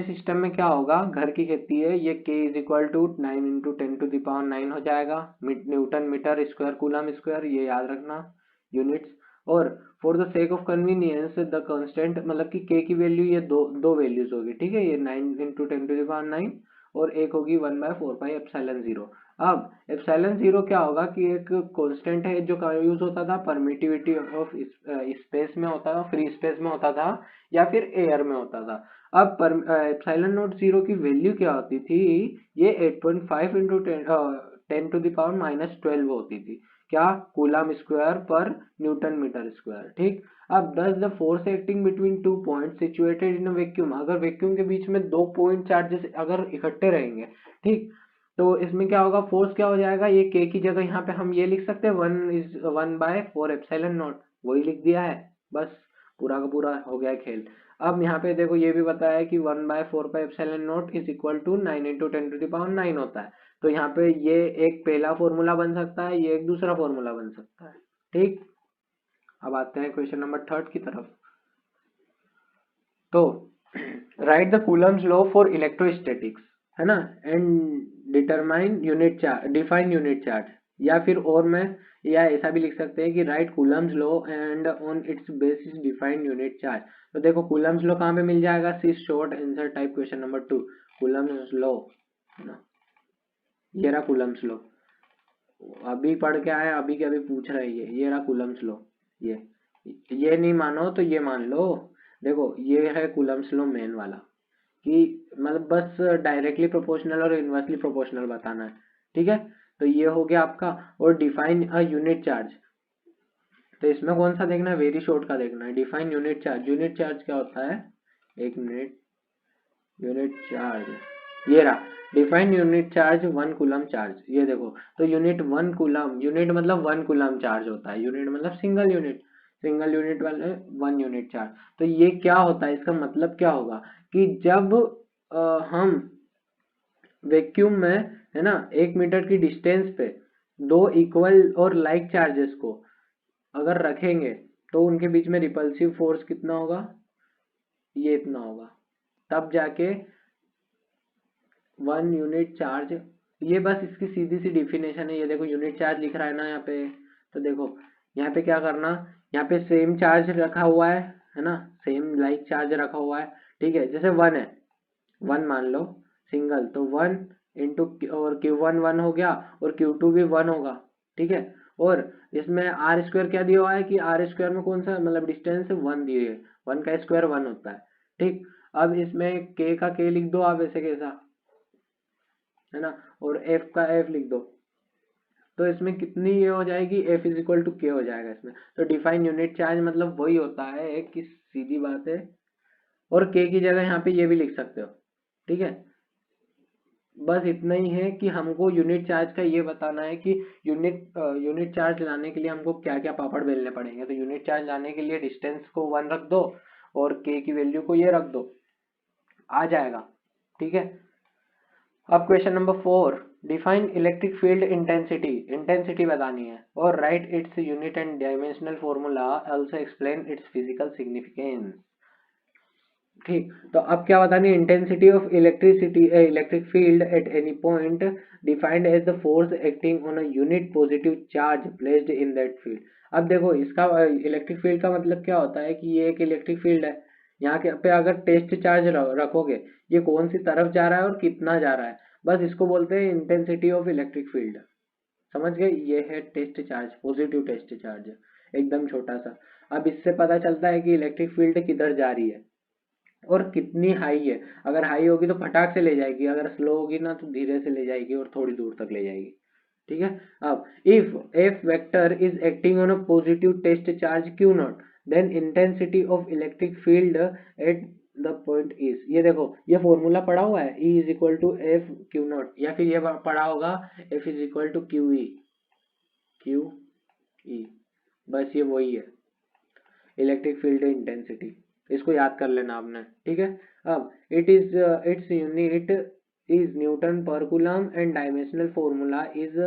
Speaker 1: सिस्टम में क्या होगा, घर की खेती है, ये k is equal to 9 into 10⁻9 हो जाएगा, newton metre square coulomb square, ये याद रखना यूनिट्स। और for the sake of convenience the constant, मतलब कि k की वैल्यू ये दो वैल्यूज होगी, ठीक है। ये 9 इंटू 10⁻9 और एक होगी 1/4πε0। अब एप्सिलॉन जीरो क्या होगा कि एक कांस्टेंट है जो का यूज होता था परमिटिविटी ऑफ स्पेस में होता था, फ्री स्पेस में होता था या फिर एयर में होता था। अब एप्सिलॉन नॉट जीरो की वैल्यू क्या होती थी, ये 8.5 इंटू 10⁻12 होती थी, क्या, कूलम स्क्वायर पर न्यूटन मीटर स्क्वायर, ठीक। अब दस the force acting between two point situated in vacuum, अगर वैक्यूम के बीच में दो पॉइंट चार्जेस अगर इकट्ठे रहेंगे, ठीक, तो इसमें क्या होगा, फोर्स क्या हो जाएगा, ये के की जगह यहाँ पे हम ये लिख सकते हैं 1/4 एप्सिलॉन नॉट, वही लिख दिया है, बस पूरा का पूरा हो गया खेल। अब यहाँ पे देखो ये भी बताया है कि 1/4 epsilon naught is equal to 9 into 10⁻9 होता है। तो यहाँ पे ये एक पहला फॉर्मूला बन सकता है, ये एक दूसरा फॉर्मूला बन सकता है, ठीक। अब आते हैं क्वेश्चन नंबर 3 की तरफ। तो right the Coulomb's law for electrostatics, है ना, and determine unit charge, define unit charge, या फिर और मैं या ऐसा भी लिख सकते हैं कि write Coulomb's law and on its basis define unit charge. तो देखो कूलम्स लॉ कहाँ पे मिल जाएगा, C short answer type question number 2, Coulomb's law, है ना, ये रहा कूलम्स लॉ। अभी पढ़ के आए, अभी के अभी पूछ रहे हैं। ये रहा कूलम्स लॉ। ये नहीं मानो तो ये मान लो। देखो ये है कूलम्स लॉ मेन वाला, कि मतलब बस डायरेक्टली प्रोपोर्शनल और इनवर्सली प्रोपोर्शनल बताना है। ठीक है, तो ये हो गया आपका। और डिफाइन अ यूनिट चार्ज, तो इसमें कौन सा देखना है, वेरी शॉर्ट का देखना है। Define unit charge, unit charge क्या होता है, एक मिनट, यूनिट चार्ज ये रहा। Define unit charge 1 coulomb charge, ये देखो। तो यूनिट 1 कूलम, यूनिट मतलब 1 कूलम चार्ज होता है, यूनिट मतलब सिंगल यूनिट, सिंगल यूनिट वाले 1 यूनिट चार्ज। तो ये क्या होता है, इसका मतलब क्या होगा कि जब हम वैक्यूम में, है ना, 1 मीटर की डिस्टेंस पे दो इक्वल और लाइक चार्जेस को अगर रखेंगे तो उनके बीच में रिपल्सिव फोर्स कितना होगा, ये इतना होगा। तब जाके 1 यूनिट चार्ज, ये बस इसकी सीधी सी डिफिनेशन है। ये देखो यूनिट चार्ज लिख रहा है ना यहाँ पे, तो देखो यहाँ पे क्या करना, यहाँ पे सेम चार्ज रखा हुआ है ना, सेम लाइक चार्ज रखा हुआ है। ठीक है, जैसे 1 है, 1 मान लो सिंगल, तो 1 इंटू, और Q1 1 हो गया और Q2 भी 1 होगा। ठीक है, और इसमें आर स्क्वायर क्या दिया हुआ है कि आर स्क्वायर में कौन सा मतलब डिस्टेंस 1 दिए है, 1 का स्क्वायर 1 होता है। ठीक, अब इसमें के का के लिख दो आप ऐसे कैसा, है ना, और एफ का एफ लिख दो। तो इसमें कितनी ये हो जाएगी, एफ इज इक्वल टू के हो जाएगा इसमें। तो डिफाइन यूनिट चार्ज मतलब वही होता है, कि सीधी बात है। और के की जगह यहाँ पे ये भी लिख सकते हो। ठीक है, बस इतना ही है कि हमको यूनिट चार्ज का ये बताना है कि यूनिट चार्ज लाने के लिए हमको क्या क्या पापड़ बेलने पड़ेंगे। तो यूनिट चार्ज लाने के लिए डिस्टेंस को 1 रख दो और के की वैल्यू को ये रख दो, आ जाएगा। ठीक है, अब question number 4, define electric field intensity, intensity बतानी है। और write its unit and dimensional formula, also explain its physical significance. ठीक, तो अब क्या बतानी है, intensity of electricity electric field at any point defined as the force acting on a unit positive charge placed in that field. अब देखो इसका इलेक्ट्रिक फील्ड का मतलब क्या होता है कि ये एक इलेक्ट्रिक फील्ड है, यहाँ के पे अगर टेस्ट चार्ज रखोगे, ये कौन सी तरफ जा रहा है और कितना जा रहा है, बस इसको बोलते हैं इंटेंसिटी ऑफ इलेक्ट्रिक फील्ड। समझ गए, ये है test charge, positive test charge, एकदम छोटा सा। अब इससे पता चलता है कि इलेक्ट्रिक फील्ड किधर जा रही है और कितनी हाई है। अगर हाई होगी तो फटाक से ले जाएगी, अगर स्लो होगी ना तो धीरे से ले जाएगी और थोड़ी दूर तक ले जाएगी। ठीक है, अब if F vector is acting on a positive test charge Q naught, then intensity of electric field at the point is, ये देखो ये फॉर्मूला पढ़ा हुआ है, E is equal to F Q naught, या फिर ये पढ़ा होगा F is equal to Q E, बस ये वही है इलेक्ट्रिक फील्ड इंटेंसिटी, इसको याद कर लेना आपने। ठीक है, अब इट्स यूनिट इज न्यूटन पर coulomb and dimensional formula is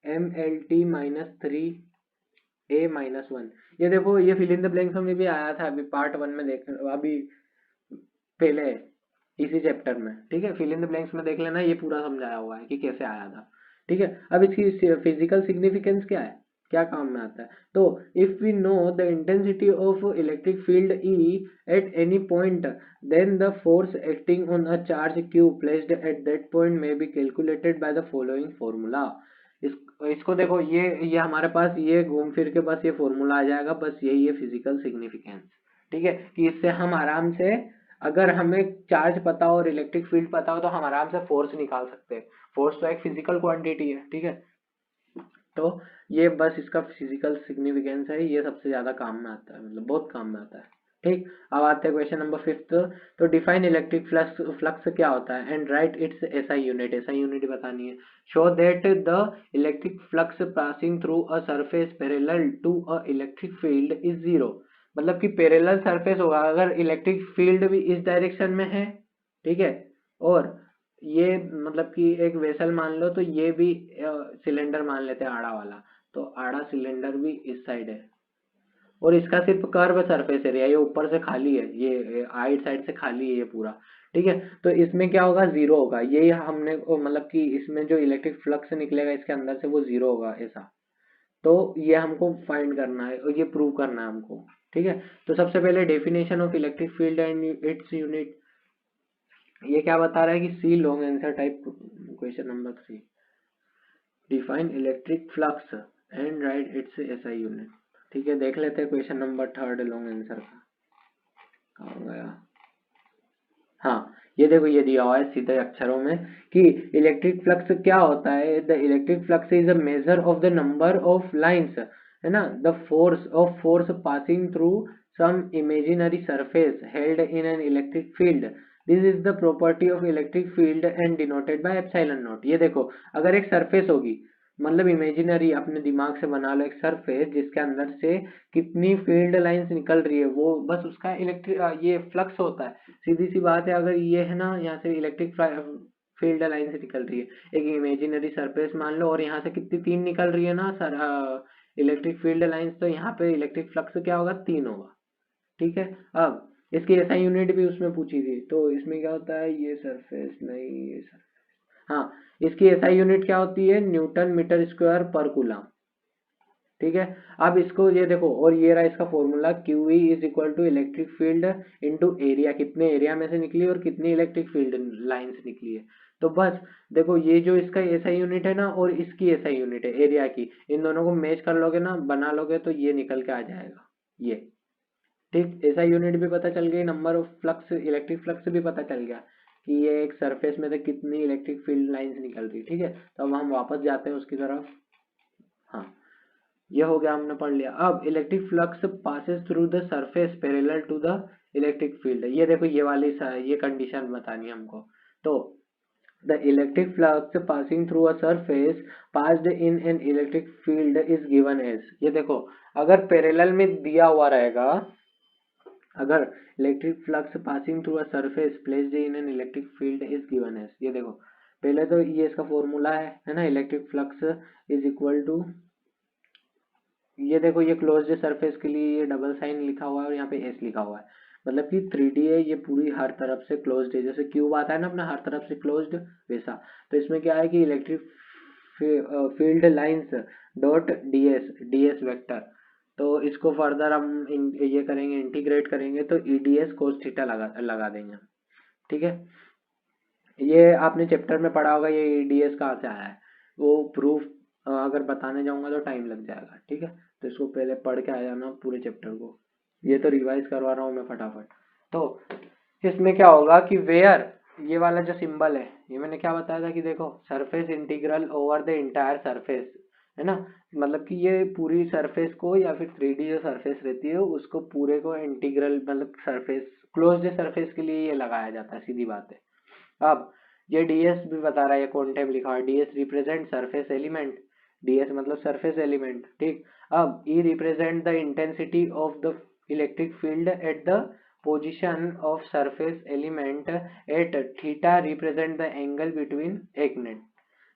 Speaker 1: MLT-3A-1। ये देखो ये फिल इन द ब्लैंक्स में भी आया था, अभी पार्ट 1 में देख, अभी पहले इसी चैप्टर में। ठीक है, फिल इन द ब्लैंक्स में देख लेना, ये पूरा समझाया हुआ है कि कैसे आया था। ठीक है, अब इसकी फिजिकल सिग्निफिकेंस क्या है, क्या काम में आता है। तो if we know the intensity of electric field E at any point, then the force acting on a charge Q placed at that point may be calculated by the following formula. इसको देखो, ये हमारे पास ये घूम फिर के बस ये फॉर्मूला आ जाएगा, बस यही है फिजिकल सिग्निफिकेंस। ठीक है, कि इससे हम आराम से, अगर हमें चार्ज पता हो और इलेक्ट्रिक फील्ड पता हो तो हम आराम से फोर्स निकाल सकते हैं। फोर्स तो एक फिजिकल क्वांटिटी है। ठीक है, तो ये बस इसका फिजिकल सिग्निफिकेंस है, ये सबसे ज्यादा काम में आता है, मतलब बहुत काम में आता है। ठीक, अब आते हैं क्वेश्चन नंबर 5। तो डिफाइन इलेक्ट्रिक फ्लक्स, फ्लक्स क्या होता है and write its SI unit, SI unit बतानी है। Show that the electric flux passing through a surface parallel to a electric field is zero, मतलब कि पैरेलल सरफेस होगा अगर इलेक्ट्रिक फील्ड भी इस डायरेक्शन में है। ठीक है, और ये मतलब कि एक वेसल मान लो, तो ये भी सिलेंडर मान लेते हैं आड़ा वाला, तो आड़ा सिलेंडर भी इस साइड है और इसका सिर्फ कर्व सरफेस एरिया, ये ऊपर से खाली है, ये आइट साइड से खाली है ये पूरा। ठीक है, तो इसमें क्या होगा, जीरो होगा, ये हमने मतलब कि इसमें जो इलेक्ट्रिक फ्लक्स निकलेगा इसके अंदर से वो जीरो होगा ऐसा। तो ये हमको फाइंड करना है और ये प्रूव करना है हमको। ठीक है, तो सबसे पहले definition of electric field and its unit, ये क्या बता रहा है कि C long answer type question number 3। Define electric flux and write its SI unit. ठीक है, देख लेते हैं क्वेश्चन नंबर 3 लॉन्ग आंसर का। कहाँ गया? हाँ, ये देखो ये दिया हुआ है सीधे अक्षरों में कि इलेक्ट्रिक फ्लक्स क्या होता है। The electric flux is a measure of the number of lines, है ना, the force passing through some imaginary surface held in an electric field. This is the property of electric field and denoted by epsilon naught. ये देखो, अगर एक सरफेस होगी, मतलब इमेजिनरी अपने दिमाग से बना लो एक सरफेस जिसके अंदर से कितनी फील्ड लाइंस निकल रही है, वो बस उसका इलेक्ट्रिक ये फ्लक्स होता है। सीधी सी बात है, अगर ये है ना, यहाँ से इलेक्ट्रिक फील्ड लाइन से निकल रही है एक इमेजिनरी सरफेस मान लो, और यहाँ से कितनी 3 निकल रही है ना सर इलेक्ट्रिक फील्ड लाइंस, तो यहाँ पे इलेक्ट्रिक फ्लक्स क्या होगा? 3 होगा। ठीक है, अब इसकी एसआई यूनिट भी उसमें पूछी थी, तो इसमें क्या होता है, ये सरफेस नहीं, ये सरफेस, हाँ, इसकी एसआई यूनिट क्या होती है? न्यूटन मीटर स्क्वायर पर कूलम। ठीक है, अब इसको ये देखो, और ये रहा इसका formula, Q E is equal to electric field into area, कितने एरिया में से निकली और कितनी इलेक्ट्रिक फील्ड लाइंस निकली है। तो बस देखो, ये जो इसका एसआई यूनिट है ना, और इसकी एसआई यूनिट है एरिया की, इन दोनों को मैच कर लोगे ना, बना लोगे, तो ये निकल के आ जाएगा ये। ठीक, एसआई यूनिट भी पता चल गई, number of flux, electric flux भी पता चल गया कि ये एक सरफेस में से कितनी इलेक्ट्रिक फील्ड लाइंस निकल रही है। ठीक है, तो अब हम वापस जाते हैं उसकी तरफ। हाँ, ये हो गया, हमने पढ़ लिया। अब electric flux passes through the surface parallel to the electric field. ये देखो, ये वाली ये कंडीशन बतानी है हमको। तो the electric flux passing through a surface passed in an electric field is given as. ये देखो, अगर पैरेलल में दिया हुआ रहेगा, अगर electric flux passing through a surface placed in an electric field is given as. ये देखो, पहले तो ये इसका फॉर्मूला है ना, electric flux is equal to, ये देखो, ये क्लोज्ड सरफेस के लिए ये डबल साइन लिखा हुआ है और यहाँ पे एस लिखा हुआ है, मतलब कि 3D है, ये पूरी हर तरफ से क्लोज्ड है, जैसे क्यूब आता है ना अपना हर तरफ से क्लोज्ड, वैसा। तो इसमें क्या है कि electric field lines dot DS, DS vector, तो इसको फर्दर हम ये करेंगे, इंटीग्रेट करेंगे, तो ईडीएस कोस थीटा लगा देंगे। ठीक है, ये आपने चैप्टर में पढ़ा होगा, ये ईडीएस कहाँ से आया है, वो प्रूफ अगर बताने जाऊंगा तो टाइम लग जाएगा। ठीक है, तो इसको पहले पढ़ के आ जाना पूरे चैप्टर को, ये तो रिवाइज करवा रहा हूँ मैं फटाफट। तो इसमें क्या होगा कि वेयर, ये वाला जो सिंबल है, ये मैंने क्या बताया था कि देखो, surface integral over the entire surface, है ना, मतलब कि ये पूरी सरफेस को, या फिर 3D जो सरफेस रहती है उसको पूरे को इंटीग्रल, मतलब सरफेस, क्लोज्ड सरफेस के लिए ये लगाया जाता है, सीधी बात है। अब ये डीएस भी बता रहा है, ये कॉन्टेम लिखा हुआ है, DS represent surface element, DS मतलब सरफेस एलिमेंट। ठीक, अब E represent the intensity of the electric field at the position of surface element at theta represent the angle between, एक मिनट,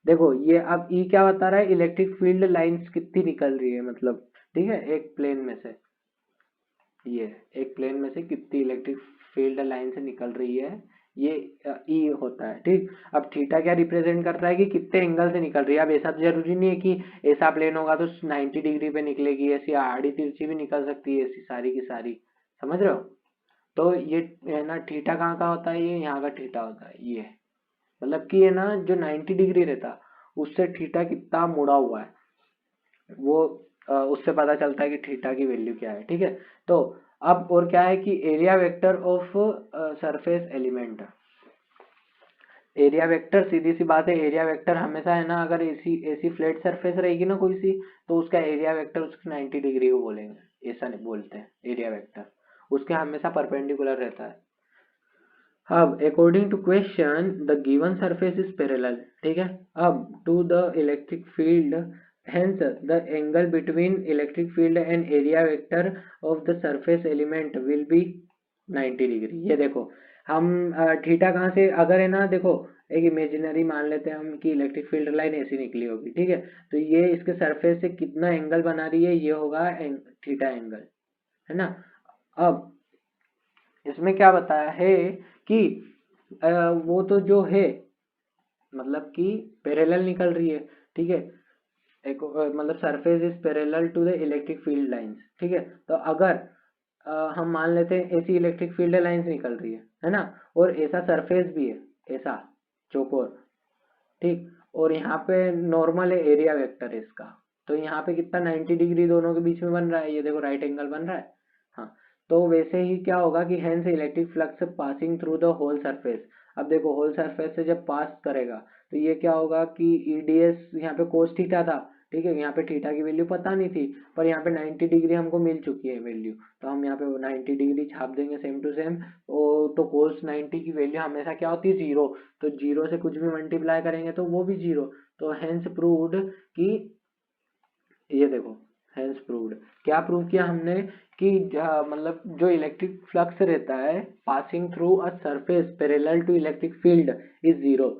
Speaker 1: देखो ये अब ई क्या बता रहा है, इलेक्ट्रिक फील्ड लाइंस कितनी निकल रही है, मतलब ठीक है, एक प्लेन में से, ये एक प्लेन में से कितनी इलेक्ट्रिक फील्ड लाइन से निकल रही है, ये ई होता है। ठीक, अब थीटा क्या रिप्रेजेंट कर रहा है कि कितने एंगल से निकल रही है। अब ऐसा तो जरूरी नहीं है कि ऐसा प्लेन होगा तो 90 डिग्री पे निकलेगी, ऐसी आड़ी तिरछी भी निकल सकती है, ऐसी सारी की सारी, समझ रहे हो। तो ये है ना, थीटा कहाँ का होता है, ये यहाँ का थीटा होता है, ये मतलब कि ये ना जो 90 डिग्री रहता उससे थीटा कितना मुड़ा हुआ है, वो उससे पता चलता है कि थीटा की वैल्यू क्या है। ठीक है, तो अब और क्या है कि area vector of surface element, area vector, सीधी सी बात है, एरिया वेक्टर हमेशा है ना, अगर ऐसी ऐसी फ्लैट सरफेस रहेगी ना कोई सी, तो उसका एरिया वेक्टर उसकी 90 डिग्री को बोलेंगे, ऐसा नहीं बोलते हैं, एरिया वेक्टर उसके हमेशा परपेंडिकुलर रहता है। अब according to question the given surface is parallel, ठीक है, अब to the electric field, hence the angle between electric field and area vector of the surface element will be 90 degree. ये देखो, हम थीटा कहाँ से, अगर है ना, देखो एक इमेजिनरी मान लेते हैं हम कि इलेक्ट्रिक फील्ड लाइन ऐसी निकली होगी, ठीक है, तो ये इसके सरफेस से कितना एंगल बना रही है, ये होगा थीटा एंगल, है ना। अब इसमें क्या बताया है कि वो तो जो है, मतलब कि पैरेलल निकल रही है, ठीक है, एक मतलब surface is parallel to the electric field lines. ठीक है, तो अगर हम मान लेते हैं ऐसी इलेक्ट्रिक फील्ड लाइंस निकल रही है ना, और ऐसा सरफेस भी है, ऐसा चौकोर, ठीक, और यहाँ पे नॉर्मल है, एरिया वेक्टर है इसका। तो यहाँ पे कितना 90 डिग्री दोनों के बीच में बन रहा है, ये देखो राइट एंगल बन रहा है। हाँ, तो वैसे ही क्या होगा कि hence electric flux passing through the whole surface. अब देखो होल सरफेस से जब पास करेगा तो ये क्या होगा कि ईडीएस यहाँ पे कोस थीटा था, ठीक है, यहाँ पे थीटा की वैल्यू पता नहीं थी, पर यहाँ पे 90 डिग्री हमको मिल चुकी है वैल्यू, तो हम यहाँ पे 90 डिग्री छाप देंगे सेम टू सेम। तो कोस 90 की वैल्यू हमेशा क्या होती है, जीरो। तो जीरो से कुछ भी मल्टीप्लाई करेंगे तो वो भी जीरो। तो हेंस प्रूव्ड कि ये देखो, हेंस प्रूव्ड क्या प्रूव किया हमने कि मतलब जो इलेक्ट्रिक फ्लक्स रहता है passing through a surface parallel to electric field is zero.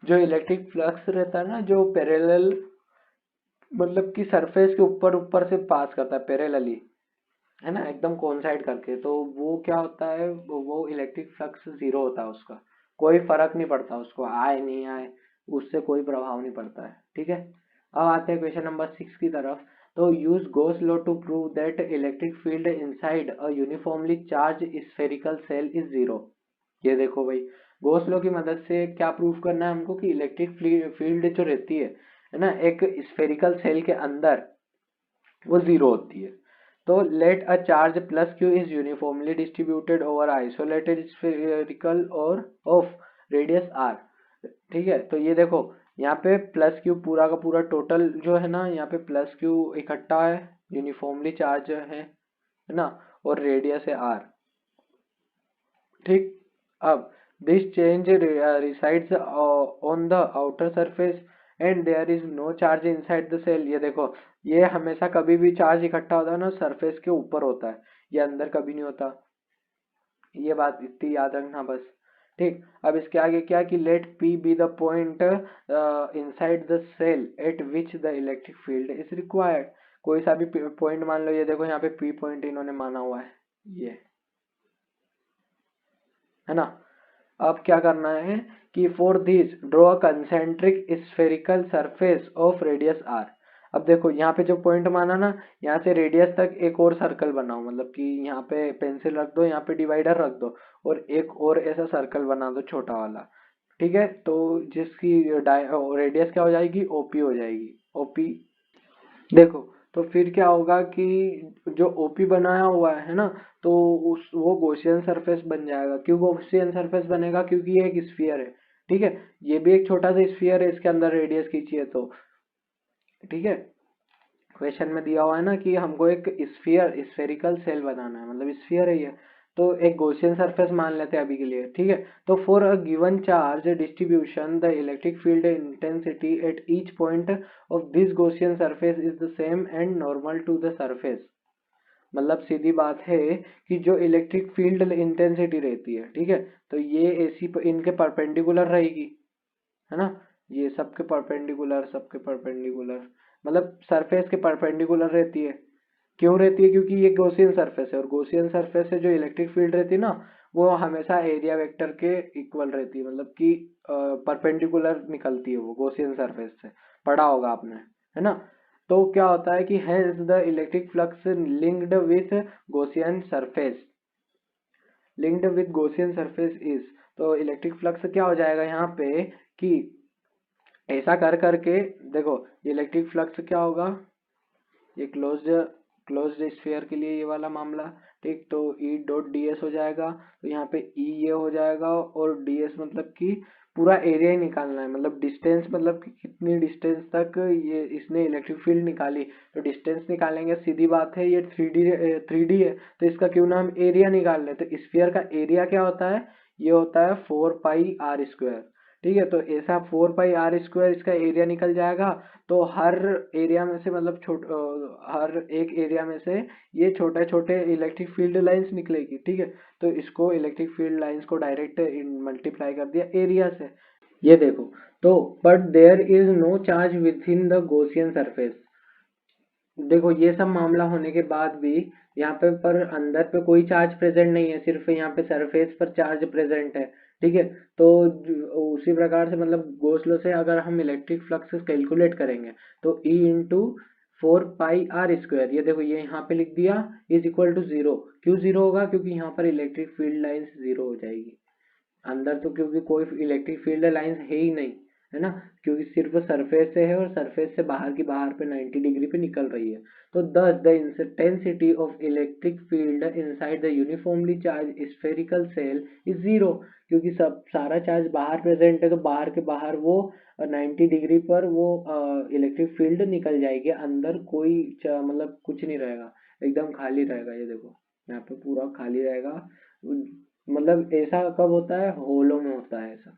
Speaker 1: जो इलेक्ट्रिक फ्लक्स रहता है ना, जो पैरेलल मतलब कि सरफेस के ऊपर ऊपर से पास करता है पैरेलली, है ना, एकदम कोइंसाइड करके, तो वो क्या होता है, वो इलेक्ट्रिक फ्लक्स जीरो होता है, उसका कोई फर्क नहीं पड़ता, उसको आए नहीं आए उससे कोई प्रभाव नहीं पड़ता है, ठीक है। अब आते हैं क्वेश्चन नंबर 6 की तरफ। तो use Gauss law to prove that electric field inside a uniformly charged spherical shell is zero. ये देखो भाई, गोस लॉ की मदद से क्या प्रूव करना है हमको कि इलेक्ट्रिक फील्ड जो रहती है ना, एक स्फेरिकल सेल के अंदर वो जीरो होती है। तो let a charge plus Q is uniformly distributed over isolated spherical और ऑफ रेडियस आर, ठीक है। तो ये देखो यहाँ पे प्लस क्यू पूरा का पूरा टोटल जो है ना, यहाँ पे प्लस क्यू इकट्ठा है, यूनिफॉर्मली चार्ज है ना, और रेडियस है आर, ठीक। अब this change resides on the outer surface and there is no charge inside the cell। ये देखो, ये हमेशा कभी भी चार्ज इकट्ठा होता है ना सरफेस के ऊपर होता है, ये अंदर कभी नहीं होता, ये बात इतनी याद रखना बस, ठीक। अब इसके आगे क्या कि let P be the point inside the shell at which the electric field is required. कोई सा भी पॉइंट मान लो, ये देखो यहाँ पे पी पॉइंट इन्होंने माना हुआ है, ये है ना। अब क्या करना है कि for this draw concentric spherical surface of radius R. अब देखो यहाँ पे जो पॉइंट माना ना, यहाँ से रेडियस तक एक और सर्कल बनाओ, मतलब कि यहाँ पे पेंसिल रख दो, यहाँ पे डिवाइडर रख दो, और एक और ऐसा सर्कल बना दो छोटा वाला, ठीक है। तो जिसकी रेडियस क्या हो जाएगी, ओपी हो जाएगी, ओपी। देखो, तो फिर क्या होगा कि जो ओपी बनाया हुआ है ना, तो उस वो गॉसियन सरफेस बन जाएगा। क्यों गॉसियन सरफेस बनेगा, क्योंकि ये एक स्फीयर है, ठीक है। ये भी एक छोटा सा स्फीयर है, इसके अंदर रेडियस खींचिए तो, ठीक है। क्वेश्चन में दिया हुआ है ना कि हमको एक स्फेरिकल सेल बनाना है, मतलब स्फीयर है ये, तो एक गॉसियन सरफेस मान लेते हैं अभी के लिए, ठीक है। तो for a given charge distribution the electric field intensity at each point of this Gaussian surface is the same and normal to the surface. मतलब सीधी बात है कि जो इलेक्ट्रिक फील्ड इंटेंसिटी रहती है, ठीक है, तो ये ऐसी इनके परपेंडिकुलर रहेगी, है ना, ये सबके परपेंडिकुलर, मतलब सरफेस के परपेंडिकुलर रहती है। क्यों रहती है, क्योंकि ये गॉसियन सरफेस है, और गॉसियन सरफेस से जो इलेक्ट्रिक फील्ड रहती है ना, वो हमेशा एरिया वेक्टर के इक्वल रहती है, मतलब कि परपेंडिकुलर निकलती है वो गॉसियन सरफेस से, पढ़ा होगा आपने, है ना। तो क्या होता है कि hence the electric flux linked with Gaussian surface, linked with Gaussian surface is, तो इलेक्ट्रिक फ्लक्स क्या हो जाएगा यहाँ पे कि ऐसा कर करके, देखो ये इलेक्ट्रिक फ्लक्स क्या होगा, ये क्लोज्ड स्फीयर के लिए ये वाला मामला, ठीक। तो ई डॉट डी एस हो जाएगा, तो यहाँ पे ई ये हो जाएगा, और डी एस मतलब कि पूरा एरिया ही निकालना है, मतलब डिस्टेंस, मतलब कि कितनी डिस्टेंस तक ये इसने इलेक्ट्रिक फील्ड निकाली, तो डिस्टेंस निकालेंगे, सीधी बात है, ये थ्री डी है, तो इसका क्यों नाम एरिया निकाल रहे, तो स्फीयर का एरिया क्या होता है, ये होता है 4 पाई r स्क्वायर, ठीक है। तो ऐसा 4 पाई r स्क्वायर इसका एरिया निकल जाएगा। तो हर एरिया में से, मतलब हर एक एरिया में से ये छोटे छोटे इलेक्ट्रिक फील्ड लाइंस निकलेगी, ठीक है। तो इसको इलेक्ट्रिक फील्ड लाइंस को डायरेक्ट मल्टीप्लाई कर दिया एरिया से, ये देखो। तो but there is no charge within the Gaussian surface. देखो ये सब मामला होने के बाद भी यहाँ पे पर अंदर पे कोई चार्ज प्रेजेंट नहीं है, सिर्फ यहाँ पे सरफेस पर चार्ज प्रेजेंट है, ठीक है। तो उसी प्रकार से मतलब गॉस लॉ से अगर हम इलेक्ट्रिक फ्लक्स कैलकुलेट करेंगे तो ई इंटू 4 पाई r स्क्वायर, ये देखो ये यहाँ पे लिख दिया, इज इक्वल टू जीरो। क्यों जीरो होगा, क्योंकि यहाँ पर इलेक्ट्रिक फील्ड लाइंस जीरो हो जाएगी अंदर, तो क्योंकि कोई इलेक्ट्रिक फील्ड लाइंस है ही नहीं, है ना, क्योंकि सिर्फ सरफेस से है और सरफेस से बाहर पे 90 डिग्री पे निकल रही है। तो thus the intensity of electric field inside the uniformly charged spherical cell is zero, क्योंकि सब सारा चार्ज बाहर प्रेजेंट है, तो बाहर के बाहर वो 90 डिग्री पर वो इलेक्ट्रिक फील्ड निकल जाएगी, अंदर कोई मतलब कुछ नहीं रहेगा, एकदम खाली रहेगा। ये देखो यहाँ पे पूरा खाली रहेगा। मतलब ऐसा कब होता है, होलो में होता है ऐसा।